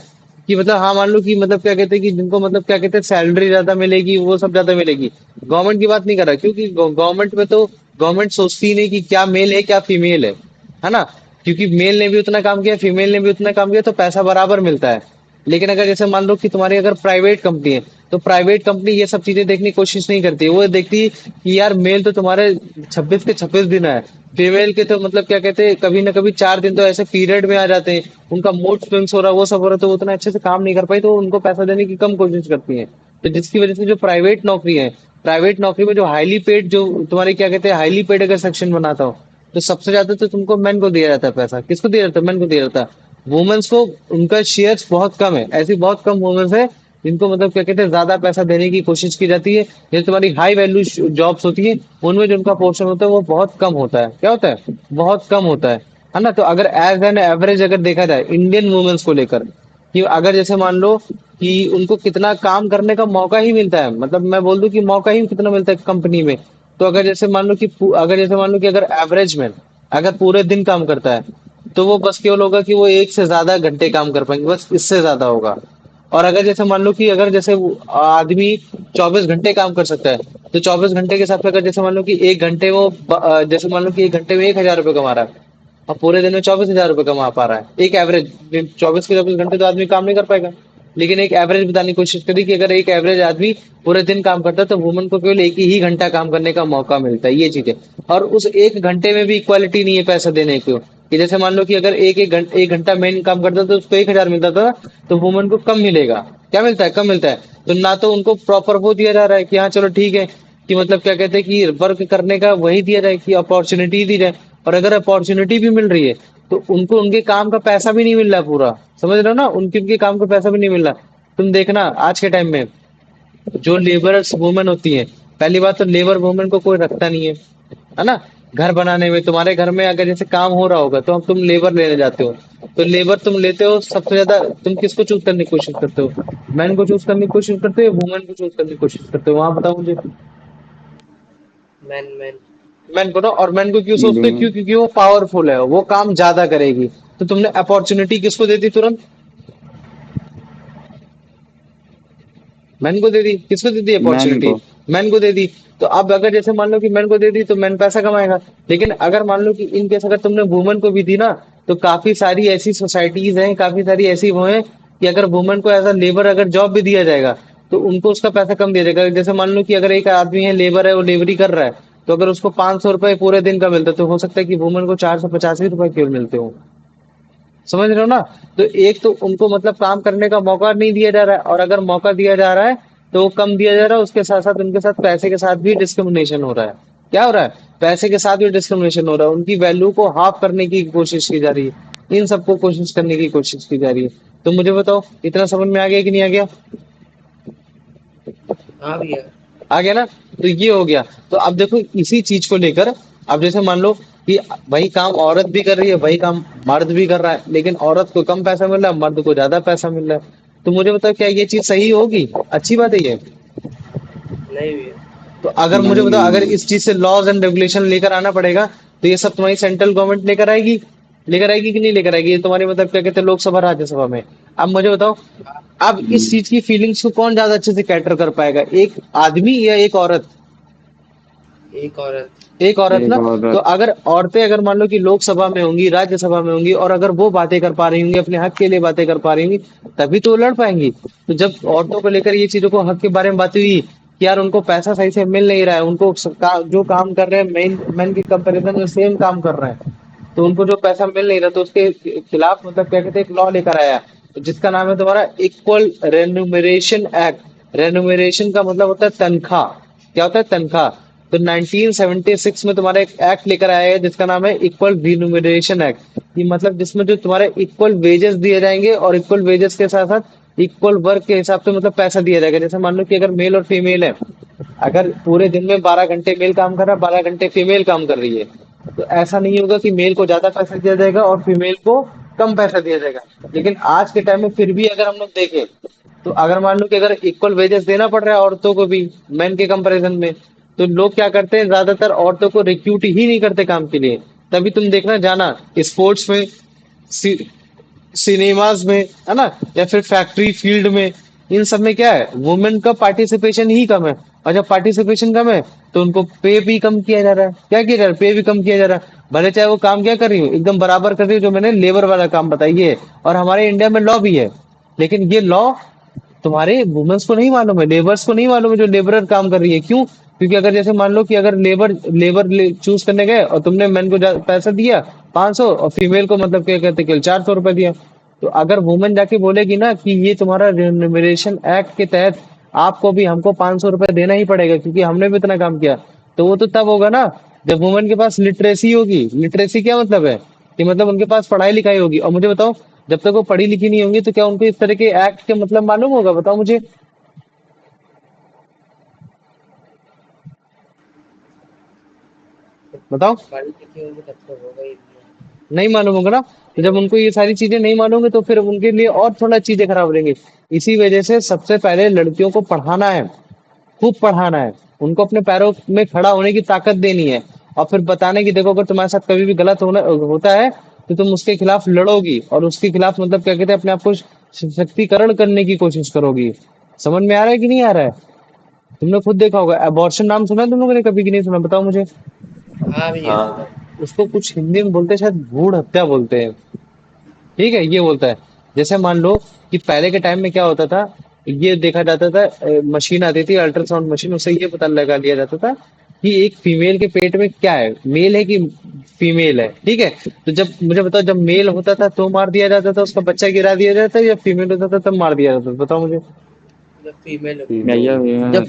कि मतलब हाँ, मान लो कि मतलब क्या कहते हैं कि जिनको मतलब क्या कहते हैं सैलरी ज्यादा मिलेगी, वो सब ज्यादा मिलेगी। गवर्नमेंट की बात नहीं कर रहा, क्योंकि गवर्नमेंट में तो गवर्नमेंट सोचती ही नहीं कि क्या मेल है क्या फीमेल है ना? क्योंकि मेल ने भी उतना काम किया, फीमेल ने भी उतना काम किया, तो पैसा बराबर मिलता है। लेकिन अगर जैसे मान लो कि तुम्हारी अगर प्राइवेट कंपनी है, तो प्राइवेट कंपनी ये सब चीजें देखने की कोशिश नहीं करती। वो देखती है कि यार मेल तो तुम्हारे 26 के 26 दिन है, फीमेल के तो मतलब क्या कहते हैं कभी ना कभी 4 दिन तो ऐसे पीरियड में आ जाते हैं, उनका मूड स्विंग्स हो रहा है, वो सब हो रहा है, तो वो उतना अच्छे से काम नहीं कर पाई, तो उनको पैसा देने की कम कोशिश करती है। तो जिसकी वजह से जो प्राइवेट नौकरी है, प्राइवेट नौकरी में जो हाईली पेड जो तुम्हारे क्या कहते हैं हाईली पेड अगर सेक्शन बनाता हो, तो सबसे ज्यादा तो तुमको मेन को दिया जाता है पैसा। किसको दिया जाता है? मेन को दिया जाता है। वुमेन्स को उनका शेयर्स बहुत कम है, ऐसी बहुत कम वुमेन्स है जिनको मतलब क्या कहते हैं ज्यादा पैसा देने की कोशिश की जाती है। ये तुम्हारी हाई वैल्यू जॉब्स होती है, उनमें जो उनका पोर्शन होता है वो बहुत कम होता है। क्या होता है? बहुत कम होता है ना? तो अगर एज एन एवरेज अगर देखा जाए इंडियन वुमेन्स को लेकर, कि अगर जैसे मान लो कि उनको कितना काम करने का मौका ही मिलता है, मतलब मैं बोल दूं कि मौका ही कितना मिलता है कंपनी में, तो अगर जैसे मान लो कि अगर एवरेज में अगर पूरे दिन काम करता है, तो वो बस केवल होगा कि वो एक से ज्यादा घंटे काम कर पाएंगे, बस इससे ज्यादा होगा। और अगर जैसे मान लो कि अगर जैसे वो आदमी 24 घंटे काम कर सकता है, तो 24 घंटे के हिसाब से अगर जैसे मान लो कि एक घंटे जैसे मान लो कि एक घंटे में 1,000 रुपये कमा रहा है, और पूरे दिन में 24,000 रुपये कमा पा रहा है, एक एवरेज। 24 के 24 घंटे तो आदमी काम नहीं कर पाएगा। लेकिन एक एवरेज बताने की कोशिश करी कि अगर एक एवरेज आदमी पूरे दिन काम करता है, तो वुमन को केवल एक ही घंटा काम करने का मौका मिलता है, ये चीज है। और उस एक घंटे में भी इक्वालिटी नहीं है पैसा देने को, कि जैसे मान लो कि अगर एक घंटा मेन काम करता था तो उसको 1,000 मिलता था, तो वुमन को कम मिलेगा। क्या मिलता है? कम मिलता है। तो ना तो उनको प्रॉपर वो दिया जा रहा है कि हाँ चलो ठीक है, कि मतलब क्या कहते हैं कि वर्क करने का वही दिया जाए, कि अपॉर्चुनिटी दी जाए। और अगर अपॉर्चुनिटी भी मिल रही है, तो उनको उनके काम का पैसा भी नहीं मिल रहा है पूरा। समझ रहे हो ना? उनके उनके काम का पैसा भी नहीं मिल रहा। तुम देखना आज के टाइम में जो लेबरर्स वुमेन होती है, पहली बात तो लेबर वुमेन को कोई रखता नहीं है ना? घर बनाने में तुम्हारे घर में अगर जैसे काम हो रहा होगा, तो हम तुम लेबर लेने जाते हो, तो लेबर तुम लेते हो सबसे ज्यादा तुम किसको चूज करने की कोशिश करते हो? मैन को चूज करने की कोशिश करते हो या वुमेन को चूज करने की कोशिश करते हो? वहां बताओ मुझे। Man man. मैन को ना, और मैन को क्यों सोचते हो? हम्म, क्यों? क्योंकि वो पावरफुल है, वो काम ज्यादा करेगी। तो तुमने अपॉर्चुनिटी किसको दे दी तुरंत? मैन को दे दी। किसको दे दी मैन अपॉर्चुनिटी? को। मैन को दे दी। तो अब अगर जैसे मान लो कि मैन को दे दी, तो मैन पैसा कमाएगा। लेकिन अगर मान लो कि इन केस अगर तुमने वुमन को भी दी ना, तो काफी सारी ऐसी सोसाइटीज हैं, काफी सारी ऐसी वो हैं, कि अगर वुमन को एज अ लेबर अगर जॉब भी दिया जाएगा, तो उनको उसका पैसा कम दिया जाएगा। जैसे मान लो कि अगर एक आदमी है, लेबर है, वो लेबरी कर रहा है, तो अगर उसको 500 रुपए पूरे दिन का मिलता है, तो हो सकता है कि वुमन को 485 रुपए केवल मिलते हो। समझ रहे हो ना? तो एक तो उनको मतलब काम करने का मौका नहीं दिया जा रहा है, और अगर मौका दिया जा रहा है तो वो कम दिया जा रहा है। उसके साथ साथ उनके साथ पैसे के साथ भी डिस्क्रिमिनेशन हो रहा है। क्या हो रहा है? पैसे के साथ भी डिस्क्रिमिनेशन हो रहा है। उनकी वैल्यू को हाफ करने की कोशिश की जा रही है, इन सबको कोशिश करने की कोशिश की जा रही है। तो मुझे बताओ, इतना समझ में आ गया कि नहीं आ गया? हाँ भैया। आ गया ना? तो ये हो गया। तो अब देखो इसी चीज को लेकर, अब जैसे मान लो कि वही काम औरत भी कर रही है, वही काम मर्द भी कर रहा है, लेकिन औरत को कम पैसा मिल रहा है, मर्द को ज्यादा पैसा मिल रहा है। तो मुझे बताओ, क्या ये चीज सही होगी? अच्छी बात है ये? नहीं भैया। तो अगर मुझे नहीं बताओ, नहीं अगर नहीं। इस चीज से लॉज एंड रेगुलेशन लेकर आना पड़ेगा, तो ये सब तुम्हारी सेंट्रल गवर्नमेंट लेकर आएगी? लेकर आएगी कि नहीं लेकर आएगी? ये तुम्हारी मतलब क्या कहते हैं, लोकसभा राज्यसभा में। अब मुझे बताओ, अब इस हम्म, चीज की फीलिंग्स को कौन ज्यादा अच्छे से कैटर कर पाएगा, एक आदमी या एक औरत? एक औरत। एक औरत एक ना। तो औरत। अगर औरतें अगर मान लो कि लोकसभा में होंगी, राज्यसभा में होंगी, और अगर वो बातें कर पा रही होंगी, अपने हक के लिए बातें कर पा रही होंगी, तभी तो वो लड़ पाएंगी। तो जब औरतों को लेकर ये चीजों को हक के बारे में बात हुई कि यार उनको पैसा सही से मिल नहीं रहा है, उनको जो काम कर रहे हैं मेन मैन के कंपेरिजन में सेम काम कर रहे हैं, तो उनको जो पैसा मिल नहीं रहा, तो उसके खिलाफ मतलब क्या कहते हैं, एक लॉ लेकर आया, तो जिसका नाम है तुम्हारा इक्वल रेन्यूमरेशन एक्ट। रेन्यूमरेशन का मतलब होता है तनख्वाह। क्या होता है? तनख्वाह। तो 1976 में तुम्हारा एक एक्ट लेकर आया है, जिसका नाम है इक्वल रिन्यूमरेशन एक्ट। ये मतलब जिसमें जो तुम्हारे इक्वल वेजेस दिए जाएंगे, और इक्वल वेजेस के साथ साथ इक्वल वर्क के हिसाब से मतलब पैसा दिया जाएगा। जैसे मान लो कि अगर मेल और फीमेल है, अगर पूरे दिन में 12 घंटे मेल काम कर रहा है, 12 घंटे फीमेल काम कर रही है, तो ऐसा नहीं होगा कि मेल को ज्यादा पैसा दिया जाएगा और फीमेल को कम पैसा दिया जाएगा। लेकिन आज के टाइम में फिर भी अगर हम लोग देखें, तो अगर मान लो कि अगर इक्वल वेजेस देना पड़ रहा है औरतों को भी मैन के कंपैरिजन में, तो लोग क्या करते हैं, ज्यादातर औरतों को रिक्रूट ही नहीं करते काम के लिए। तभी तुम देखना जाना स्पोर्ट्स में, सिनेमाज में, है ना, या फिर फैक्ट्री फील्ड में, इन सब में क्या है, वुमेन का पार्टिसिपेशन ही कम है। और जब पार्टिसिपेशन कम है, तो उनको पे भी कम किया जा रहा है। क्या किया जा रहा है? पे भी कम किया जा रहा है। भले चाहे वो काम क्या कर रही हो, एकदम बराबर कर रही हो, जो मैंने लेबर वाला काम बताइए है। और हमारे इंडिया में लॉ भी है, लेकिन ये लॉ तुम्हारे वुमेन्स को नहीं मालूम है, लेबर्स को नहीं मालूम है, जो लेबरर काम कर रही है। क्यों? क्योंकि अगर जैसे मान लो कि अगर लेबर चूज करने गए, और तुमने मैन को पैसा दिया 500, और फीमेल को मतलब क्या कहते हैं 400 रुपए दिया, तो अगर वुमेन जाके बोलेगी ना कि ये तुम्हारा रिम्यूनरेशन एक्ट के तहत आपको भी हमको 500 रुपए देना ही पड़ेगा, क्योंकि हमने भी इतना काम किया, तो वो तो तब होगा ना जब वुमेन के पास लिटरेसी होगी। लिटरेसी क्या मतलब है? कि मतलब उनके पास पढ़ाई लिखाई होगी। और मुझे बताओ, जब तक वो पढ़ी लिखी नहीं होंगी, तो क्या उनको इस तरह के एक्ट के मतलब मालूम होगा? बताओ मुझे। बताओ। पढ़ी लिखी होंगी तब तो होगा ही भैया। नहीं मालूम होगा ना। तो नहीं जब होगा। उनको ये सारी चीजें नहीं मालूम होंगी, तो फिर उनके लिए और थोड़ा चीजें खराब हो जाएंगी। इसी वजह से सबसे पहले लड़कियों को पढ़ाना है, खूब पढ़ाना है। उनको अपने पैरों में खड़ा होने की ताकत देनी है और फिर बताने की देखो अगर तुम्हारे साथ कभी भी गलत होता है तो तुम उसके खिलाफ लड़ोगी और उसके खिलाफ मतलब क्या कहते हैं अपने आप को सशक्तिकरण करने की कोशिश करोगी। समझ में आ रहा है कि नहीं आ रहा है? तुमने खुद देखा होगा अबॉर्शन नाम सुना है तुम लोगों ने कभी कि नहीं सुना बताओ मुझे। हाँ भैया। हाँ। उसको कुछ हिंदी में बोलते हैं शायद भ्रूण हत्या बोलते हैं। ठीक है ये बोलता है। जैसे मान लो कि पहले के टाइम में क्या होता था ये देखा जाता था मशीन आती थी अल्ट्रासाउंड मशीन उससे ये पता लगा लिया जाता था कि एक फीमेल के पेट में क्या है मेल है कि फीमेल है। ठीक है तो जब मुझे बताओ जब मेल होता था तो मार दिया जाता था उसका बच्चा गिरा दिया जाता था या फीमेल होता था तब मार दिया जाता था बताओ मुझे। जब फीमेल होती थी। फीमेल। जब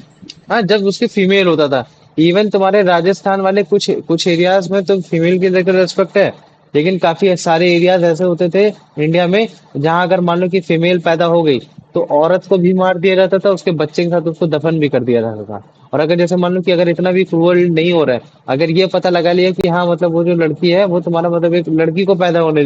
हाँ जब उसकी फीमेल होता था। इवन तुम्हारे राजस्थान वाले कुछ कुछ एरियाज में तो फीमेल की जगह रेस्पेक्ट है लेकिन काफी सारे एरियाज ऐसे होते थे इंडिया में जहां अगर मान लो कि फीमेल पैदा हो गई तो औरत को भी मार दिया जाता था उसके बच्चे के साथ उसको दफन भी कर दिया जाता था। और अगर जैसे मान लो कि अगर इतना भी क्रूअल नहीं हो रहा है अगर ये पता लगा लिया कि हाँ मतलब वो जो लड़की है वो तुम्हारा मतलब एक लड़की को पैदा होने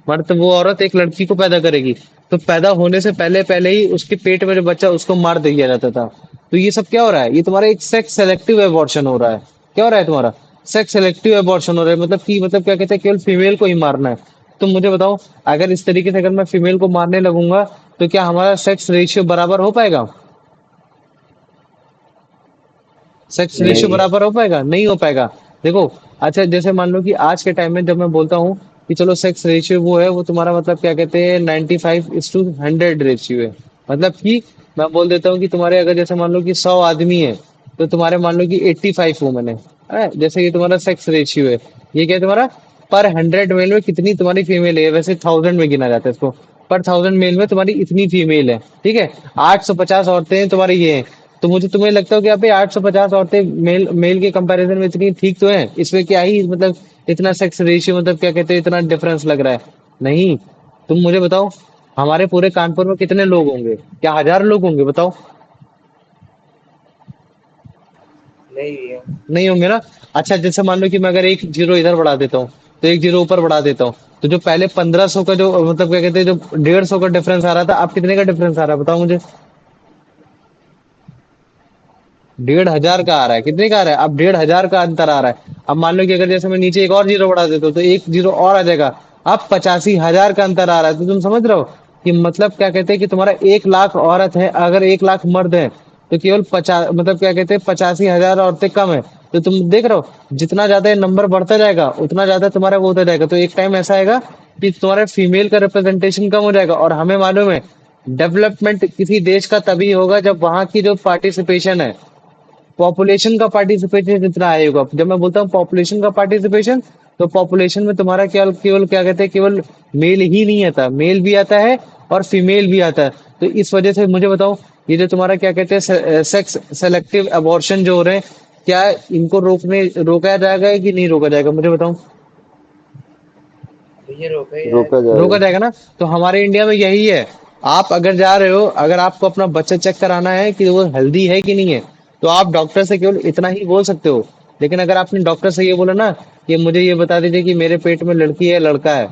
मतलब वो औरत एक लड़की को पैदा करेगी तो पैदा होने से पहले पहले ही उसके पेट में जो बच्चा उसको मार दिया जाता था। तो ये सब क्या हो रहा है ये तुम्हारा एक सेक्स सेलेक्टिव एबॉर्शन हो रहा है। क्या हो रहा है तुम्हारा सेक्स सेलेक्टिव एबॉर्शन हो रहा है मतलब कि मतलब क्या कहते हैं केवल फीमेल को ही मारना है। तुम मुझे बताओ अगर इस तरीके से अगर मैं फीमेल को मारने लगूंगा तो क्या हमारा सेक्स रेशियो बराबर हो पाएगा? सेक्स रेशियो नहीं। बराबर हो पाएगा? नहीं हो पाएगा। देखो अच्छा जैसे मान लो कि आज के टाइम में जब मैं बोलता हूँ कि चलो सेक्स रेशियो वो है वो तुम्हारा मतलब क्या कहते हैं 95:100 रेशियो है। मतलब कि मैं बोल देता हूँ कि तुम्हारे अगर जैसे मान लो कि 100 आदमी है तो तुम्हारे मान लो कि 85 वुमेन है जैसे ये तुम्हारा सेक्स रेशियो है। ये क्या है तुम्हारा पर 100 मेल में कितनी तुम्हारी फीमेल है वैसे 1000 में गिना जाता है इसको। पर 1000 मेल में तुम्हारी इतनी फीमेल है। ठीक है 850 औरतें तुम्हारी ये हैं। तो मुझे तुम्हें लगता है कि अबे 850 औरतें मेल मेल के कंपैरिजन में इतनी ठीक तो हैं इसमें क्या ही मतलब इतना सेक्स रेशियो मतलब क्या कहते हैं इतना डिफरेंस लग रहा है? नहीं। तुम मुझे बताओ हमारे पूरे कानपुर में कितने लोग होंगे? क्या 1000 लोग होंगे बताओ? नहीं भैया। नहीं होंगे ना। अच्छा जैसे मान लो कि मैं अगर एक जीरो इधर बढ़ा देता हूँ तो एक जीरो ऊपर बढ़ा देता हूँ तो जो पहले 1500 का जो मतलब क्या कहते हैं जो 150 का डिफरेंस आ रहा था अब कितने का डिफरेंस आ रहा है बताओ मुझे? 1500 का आ रहा है। कितने का आ रहा है? अब 1500 का अंतर आ रहा है। अब मान लो कि अगर जैसे मैं नीचे एक और जीरो बढ़ा देता हूँ तो एक जीरो और आ जाएगा। अब 85,000 का अंतर आ रहा है। तो तुम समझ रहे हो कि मतलब क्या कहते हैं कि तुम्हारा 1 लाख औरत है अगर 1 लाख मर्द है तो केवल 50 मतलब क्या कहते हैं 85,000 औरतें कम है। तो तुम देख रहे हो जितना ज्यादा ये नंबर बढ़ता जाएगा उतना ज्यादा तुम्हारा वो होता जाएगा। तो एक टाइम ऐसा आएगा कि तुम्हारे फीमेल का रिप्रेजेंटेशन कम हो जाएगा और हमें मालूम है डेवलपमेंट किसी देश का तभी होगा जब वहां की जो पार्टिसिपेशन है पॉपुलेशन का पार्टिसिपेशन जितना आएगा। जब मैं बोलता हूँ पॉपुलेशन का पार्टिसिपेशन तो पॉपुलेशन में तुम्हारा केवल केवल क्या कहते हैं केवल मेल ही नहीं आता मेल भी आता है और फीमेल भी आता है। तो इस वजह से मुझे बताओ ये जो तुम्हारा क्या कहते हैं सेक्स सेलेक्टिव अबॉर्शन जो हो रहे हैं क्या इनको रोका जाएगा कि नहीं रोका जाएगा मुझे बताओ? भैया रोका ही रोका जाएगा। रोका जाएगा। जाएगा ना। तो हमारे इंडिया में यही है। आप अगर जा रहे हो अगर आपको अपना बच्चा चेक कराना है कि वो हेल्दी है कि नहीं है तो आप डॉक्टर से केवल इतना ही बोल सकते हो। लेकिन अगर आपने डॉक्टर से ये बोला ना कि मुझे ये बता दीजिए कि मेरे पेट में लड़की है लड़का है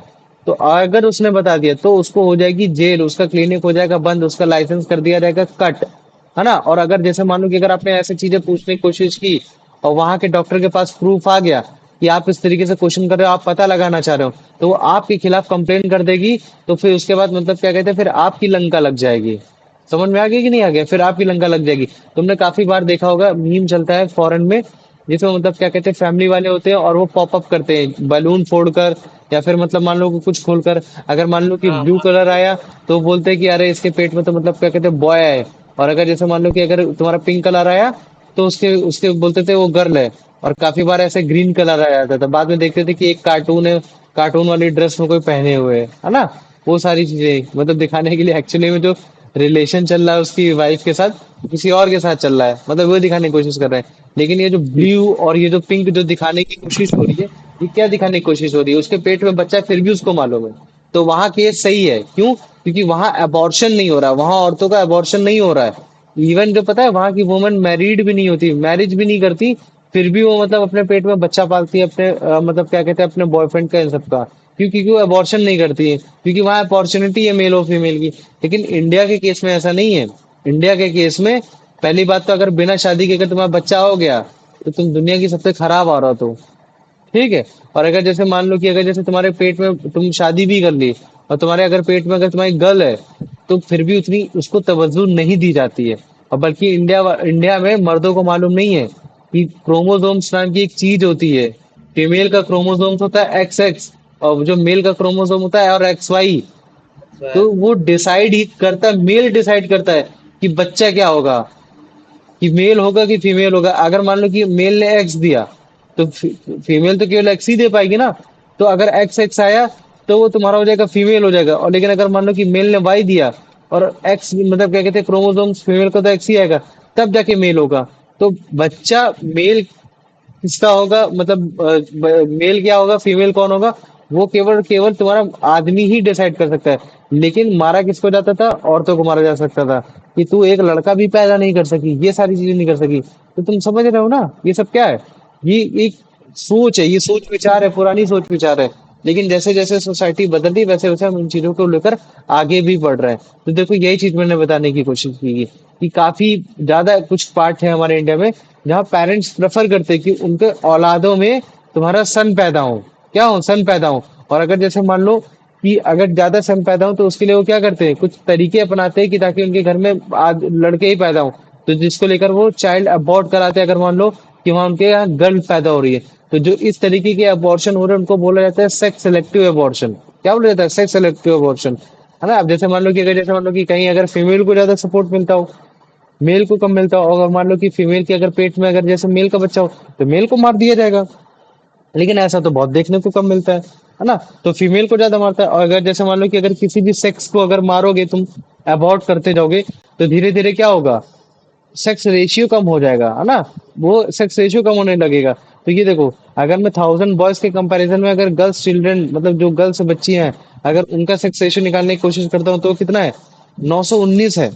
तो अगर उसने बता दिया तो उसको हो जाएगी जेल उसका क्लिनिक हो जाएगा बंद उसका लाइसेंस कर दिया जाएगा कट। है ना। और अगर जैसे मान लो कि अगर आपने ऐसी चीजें पूछने की कोशिश की और वहां के डॉक्टर के पास प्रूफ आ गया कि आप इस तरीके से क्वेश्चन कर रहे हो आप पता लगाना चाह रहे हो तो वो आपके खिलाफ कंप्लेन कर देगी। तो फिर उसके बाद मतलब क्या कहते हैं फिर आपकी लंका लग जाएगी। समझ में आ गया कि नहीं आ गया? फिर आपकी लंका लग जाएगी। तुमने काफी बार देखा होगा मीम चलता है फॉरेन में जिसमें मतलब क्या कहते हैं फैमिली वाले होते हैं और वो पॉप अप करते हैं बलून फोड़कर या फिर मतलब मान लो कि कुछ खोलकर अगर मान लो कि हाँ ब्लू हाँ कलर भैया। आया तो बोलते हैं कि अरे इसके पेट में तो मतलब क्या कहते हैं बॉय है। और अगर जैसे मान लो कि अगर तुम्हारा पिंक कलर आया तो उसके उसके बोलते थे वो गर्ल है। और काफी बार ऐसे ग्रीन कलर आ जाता था बाद में देखते थे कि एक कार्टून है कार्टून वाली ड्रेस में कोई पहने हुए है ना। वो सारी चीजें मतलब दिखाने के लिए एक्चुअली में जो रिलेशन चल रहा है उसकी वाइफ के साथ किसी और के साथ चल रहा है मतलब वो दिखाने की कोशिश कर रहे हैं। लेकिन ये जो ब्लू और ये जो पिंक जो दिखाने की कोशिश हो रही है ये क्या दिखाने की कोशिश हो रही है उसके पेट में बच्चा है फिर भी उसको मालूम है। तो वहां केस सही है क्यों? क्योंकि वहां अबॉर्शन नहीं हो रहा वहां औरतों का अबॉर्शन नहीं हो रहा है। इवन जो पता है वहां की वुमन मैरिड भी नहीं होती मैरिज भी नहीं करती फिर भी वो मतलब अपने पेट में बच्चा पालती है अपने मतलब क्या कहते हैं अपने बॉयफ्रेंड का इन सबका। क्यों? क्योंकि वो अबॉर्शन नहीं करती है क्योंकि वहां अपॉर्चुनिटी है मेल और फीमेल की। लेकिन इंडिया के केस में ऐसा नहीं है। इंडिया के केस में पहली बात तो अगर बिना शादी के अगर तुम्हारा बच्चा हो गया तो तुम दुनिया की सबसे खराब औरत हो। ठीक है। और अगर जैसे मान लो कि अगर जैसे तुम्हारे पेट में तुम शादी भी कर ली और तुम्हारे अगर पेट में अगर तुम्हारी गर्ल है तो फिर भी उतनी उसको तवज्जो नहीं दी जाती है। और बल्कि इंडिया में मर्दों को मालूम नहीं है कि क्रोमोसोम्स नाम की एक चीज होती है। फीमेल का क्रोमोसोम्स होता है एक्स एक्स और जो मेल का क्रोमोसोम होता है और एक्स वाई। तो वो डिसाइड ही करता है, मेल डिसाइड करता है कि बच्चा क्या होगा, कि मेल होगा कि फीमेल होगा। अगर मान लो कि मेल ने एक्स दिया तो फीमेल तो केवल एक्स ही दे पाएगी ना। तो अगर एक्स एक्स आया तो वो तुम्हारा हो जाएगा, फीमेल हो जाएगा। और लेकिन अगर मान लो कि मेल ने वाई दिया और एक्स मतलब क्या कहते हैं क्रोमोसोम्स फीमेल का तो एक्स ही आएगा, तब जाके मेल होगा। तो बच्चा मेल किसका होगा, मतलब मेल क्या होगा फीमेल कौन होगा, वो केवल केवल तुम्हारा आदमी ही डिसाइड कर सकता है। लेकिन मारा किसको जाता था, औरतों को मारा जा सकता था कि तू एक लड़का भी पैदा नहीं कर सकी, ये सारी चीजें नहीं कर सकी। तो तुम समझ रहे हो ना ये सब क्या है। ये एक सोच है, ये सोच विचार है, पुरानी सोच विचार है। लेकिन जैसे जैसे सोसाइटी बदल रही वैसे वैसे हम इन चीजों को लेकर आगे भी बढ़ रहे हैं। तो देखो यही चीज मैंने बताने की कोशिश की है कि काफी ज्यादा कुछ पार्ट है हमारे इंडिया में जहाँ पेरेंट्स प्रेफर करते हैं कि उनके औलादों में तुम्हारा सन पैदा हो, क्या हो, सन पैदा हो। और अगर जैसे मान लो कि अगर ज्यादा सन पैदा हो तो उसके लिए वो क्या करते हैं, कुछ तरीके अपनाते हैं कि ताकि उनके घर में लड़के ही पैदा हो। तो जिसको लेकर वो चाइल्ड अबॉर्ट कराते हैं। अगर मान लो कि वहाँ उनके यहाँ गर्ल पैदा हो रही है तो जो इस तरीके के अबॉर्शन हो रहे हैं उनको बोला जाता है सेक्स सेलेक्टिव अबॉर्शन। क्या बोला जाता है, सेक्स सेलेक्टिव अबॉर्शन, है ना। अब जैसे मान लो कि अगर जैसे मान लो कि कहीं अगर फीमेल को ज्यादा सपोर्ट मिलता हो, मेल को कम मिलता हो, अगर मान लो कि फीमेल के अगर पेट में अगर जैसे मेल का बच्चा हो तो मेल को मार दिया जाएगा। लेकिन ऐसा तो बहुत देखने को कम मिलता है ना। तो फीमेल को ज्यादा मारता है। और अगर जैसे मान लो कि अगर किसी भी सेक्स को अगर मारोगे तुम, अबॉर्ट करते जाओगे, तो धीरे धीरे क्या होगा, सेक्स रेशियो कम हो जाएगा, है ना। वो सेक्स रेशियो कम होने लगेगा। तो ये देखो, अगर मैं 1000 बॉयज के कंपैरिजन में अगर गर्ल्स चिल्ड्रन मतलब जो गर्ल्स बच्ची हैं, अगर उनका सेक्स रेशियो निकालने की कोशिश करता हूँ तो कितना है, 919 है।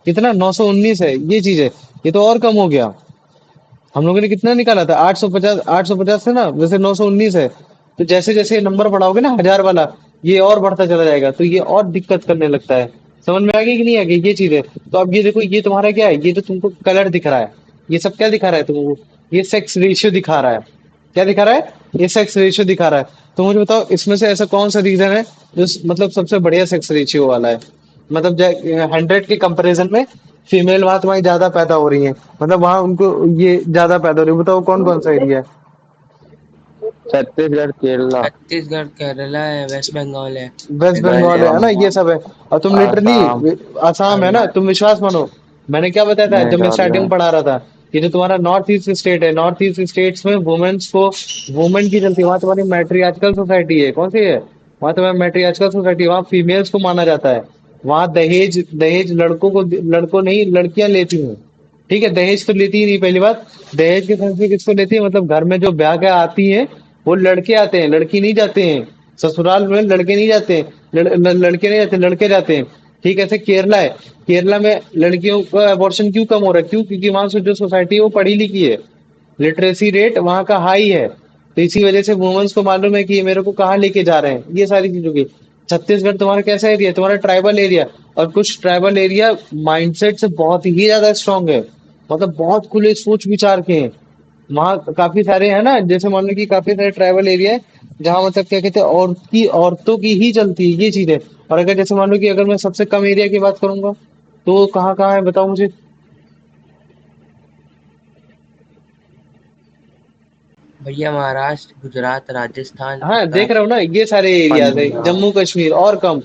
कितना, 919 है, ये चीज है। ये तो और कम हो गया। हम लोगों ने कितना निकाला था, 850, 850 से ना, वैसे 919 है। तो जैसे जैसे ये नंबर बढ़ाओगे ना, हजार वाला, ये और बढ़ता चला जाएगा। तो ये और दिक्कत करने लगता है। समझ में आ गई कि नहीं आ गई ये चीज है। तो अब ये देखो, ये तुम्हारा क्या है, ये जो तुमको कलर दिख रहा है, ये सब क्या दिखा रहा है तुमको, ये सेक्स रेशियो दिखा रहा है। क्या दिखा रहा है, ये सेक्स रेशियो दिखा रहा है। तो मुझे बताओ इसमें से ऐसा कौन सा रीजन है जो मतलब सबसे बढ़िया सेक्स रेशियो वाला है, मतलब 100 के कंपैरिजन में फीमेल वहां तुम्हारी ज्यादा पैदा हो रही है, मतलब वहां उनको ये ज्यादा पैदा हो रही है। बताओ कौन कौन सा एरिया है। छत्तीसगढ़, केरला, छत्तीसगढ़, केरला है, वेस्ट बंगाल है। वेस्ट बंगाल है मिजोरम, ना, ये सब है। और तुम आसाम, लिटरली, आसाम है ना, तुम विश्वास मानो, मैंने क्या बताया था जब मैं स्टार्टिंग में मेघालय। पढ़ा रहा था कि जो तुम्हारा नॉर्थ ईस्ट स्टेट है, नॉर्थ ईस्ट स्टेट्स में वुमेन्स को, वुमेन की चलती है वहां, तुम्हारी मैट्रियार्कल सोसाइटी है, कौन सी है, वहां तुम्हारी मैट्रियार्कल सोसाइटी, वहां फीमेल्स को माना जाता है। वहां दहेज, दहेज लड़कों को, लड़कों नहीं लड़कियां लेती हैं। ठीक है, दहेज तो लेती ही नहीं, पहली बात। दहेज के सेंस में किसको लेती है, मतलब घर में जो ब्याह के आती है वो लड़के आते हैं, लड़की नहीं जाते हैं। ससुराल में लड़के नहीं जाते हैं, लड़के नहीं जाते, लड़के जाते हैं। ठीक है, ऐसे केरला है, केरला में लड़कियों का अबॉर्शन क्यों कम हो रहा है, क्यों, क्योंकि वहां से जो सोसाइटी है वो पढ़ी लिखी है, लिटरेसी रेट वहां का हाई है। तो इसी वजह से वुमेन्स को मालूम है कि ये मेरे को कहाँ लेके जा रहे हैं, ये सारी चीजों की। छत्तीसगढ़ तुम्हारा कैसा एरिया है, तुम्हारा ट्राइबल एरिया। और कुछ ट्राइबल एरिया माइंडसेट से बहुत ही ज्यादा स्ट्रांग है, मतलब बहुत खुले सोच विचार के हैं। वहाँ काफी सारे है ना, जैसे मान लो कि काफी सारे ट्राइबल एरिया है जहाँ मतलब क्या कहते हैं, औरतों की ही चलती है, ये चीज है। और अगर जैसे मान लो कि अगर मैं सबसे कम एरिया की बात करूंगा तो कहाँ कहाँ है बताओ मुझे। भैया महाराष्ट्र, गुजरात, राजस्थान, हाँ देख उत्तराखंड। रहे हो ना, ये सारे एरियाज है, पंजाब। जम्मू कश्मीर और कम,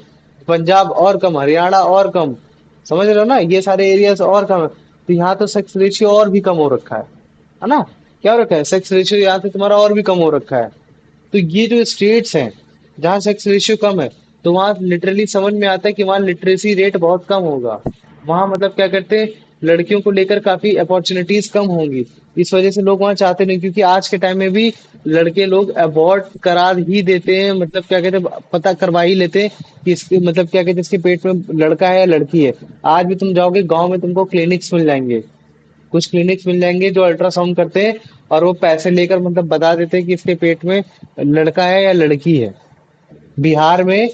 पंजाब और कम, हरियाणा और कम। समझ रहे हो ना, ये सारे एरियाज और कम है। तो यहाँ तो सेक्स रेशियो और भी कम हो रखा है ना। क्या हो रखा है, सेक्स रेशियो यहाँ से तुम्हारा और भी कम हो रखा है। तो ये जो स्टेट्स हैं जहाँ सेक्स रेशियो कम है, तो वहाँ लिटरली समझ में आता है कि वहाँ लिटरेसी रेट बहुत कम होगा। वहाँ मतलब क्या करते हैं, लड़कियों को लेकर काफी अपॉर्चुनिटीज कम होंगी। इस वजह से लोग वहाँ चाहते नहीं, क्योंकि आज के टाइम में भी लड़के लोग अबॉर्ट करा ही देते हैं, मतलब क्या कहते हैं, पता करवा ही लेते हैं कि इसके मतलब क्या कहते हैं, इसके पेट में लड़का है या लड़की है। आज भी तुम जाओगे गांव में तुमको क्लिनिक्स मिल जाएंगे, कुछ क्लिनिक्स मिल जाएंगे जो अल्ट्रासाउंड करते हैं और वो पैसे लेकर मतलब बता देते हैं कि इसके पेट में लड़का है या लड़की है। बिहार में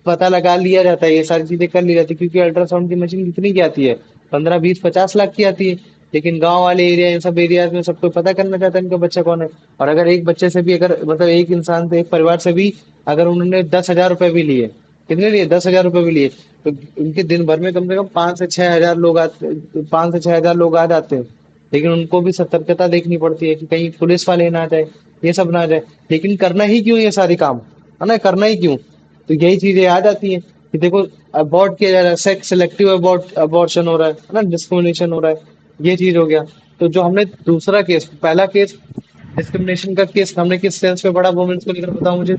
पता लगा लिया जाता है, ये सारी चीजें कर ली जाती है, क्योंकि अल्ट्रासाउंड की मशीन कितनी की आती है, 15, 20, 50 लाख की आती है। लेकिन गांव वाले एरिया, इन सब एरियाज में सबको पता करना चाहता है इनका बच्चा कौन है। और अगर एक बच्चे से भी, अगर मतलब एक इंसान से, एक परिवार से भी अगर उन्होंने 10,000 रुपए भी लिए, कितने लिए, 10,000 रुपए भी लिए, तो उनके दिन भर में कम से कम 5 से 6 हजार लोग आते, 5 से 6 हजार लोग आ जाते हैं। लेकिन उनको भी सतर्कता देखनी पड़ती है कि कहीं पुलिस वाले ना आ जाए, ये सब ना आ जाए। लेकिन करना ही क्यों ये सारी काम, है ना, करना ही क्यों? तो यही चीजें आ जाती हैं कि देखो, अबॉर्ट किया जा रहा है, सेक्स सिलेक्टिव अबॉर्शन हो रहा है ना, डिस्क्रिमिनेशन हो रहा है, ये चीज हो गया। तो जो हमने दूसरा केस, पहला केस डिस्क्रिमिनेशन का केस हमने किस सेंस पे पढ़ा, वुमेन्स को लेकर बताओ मुझे।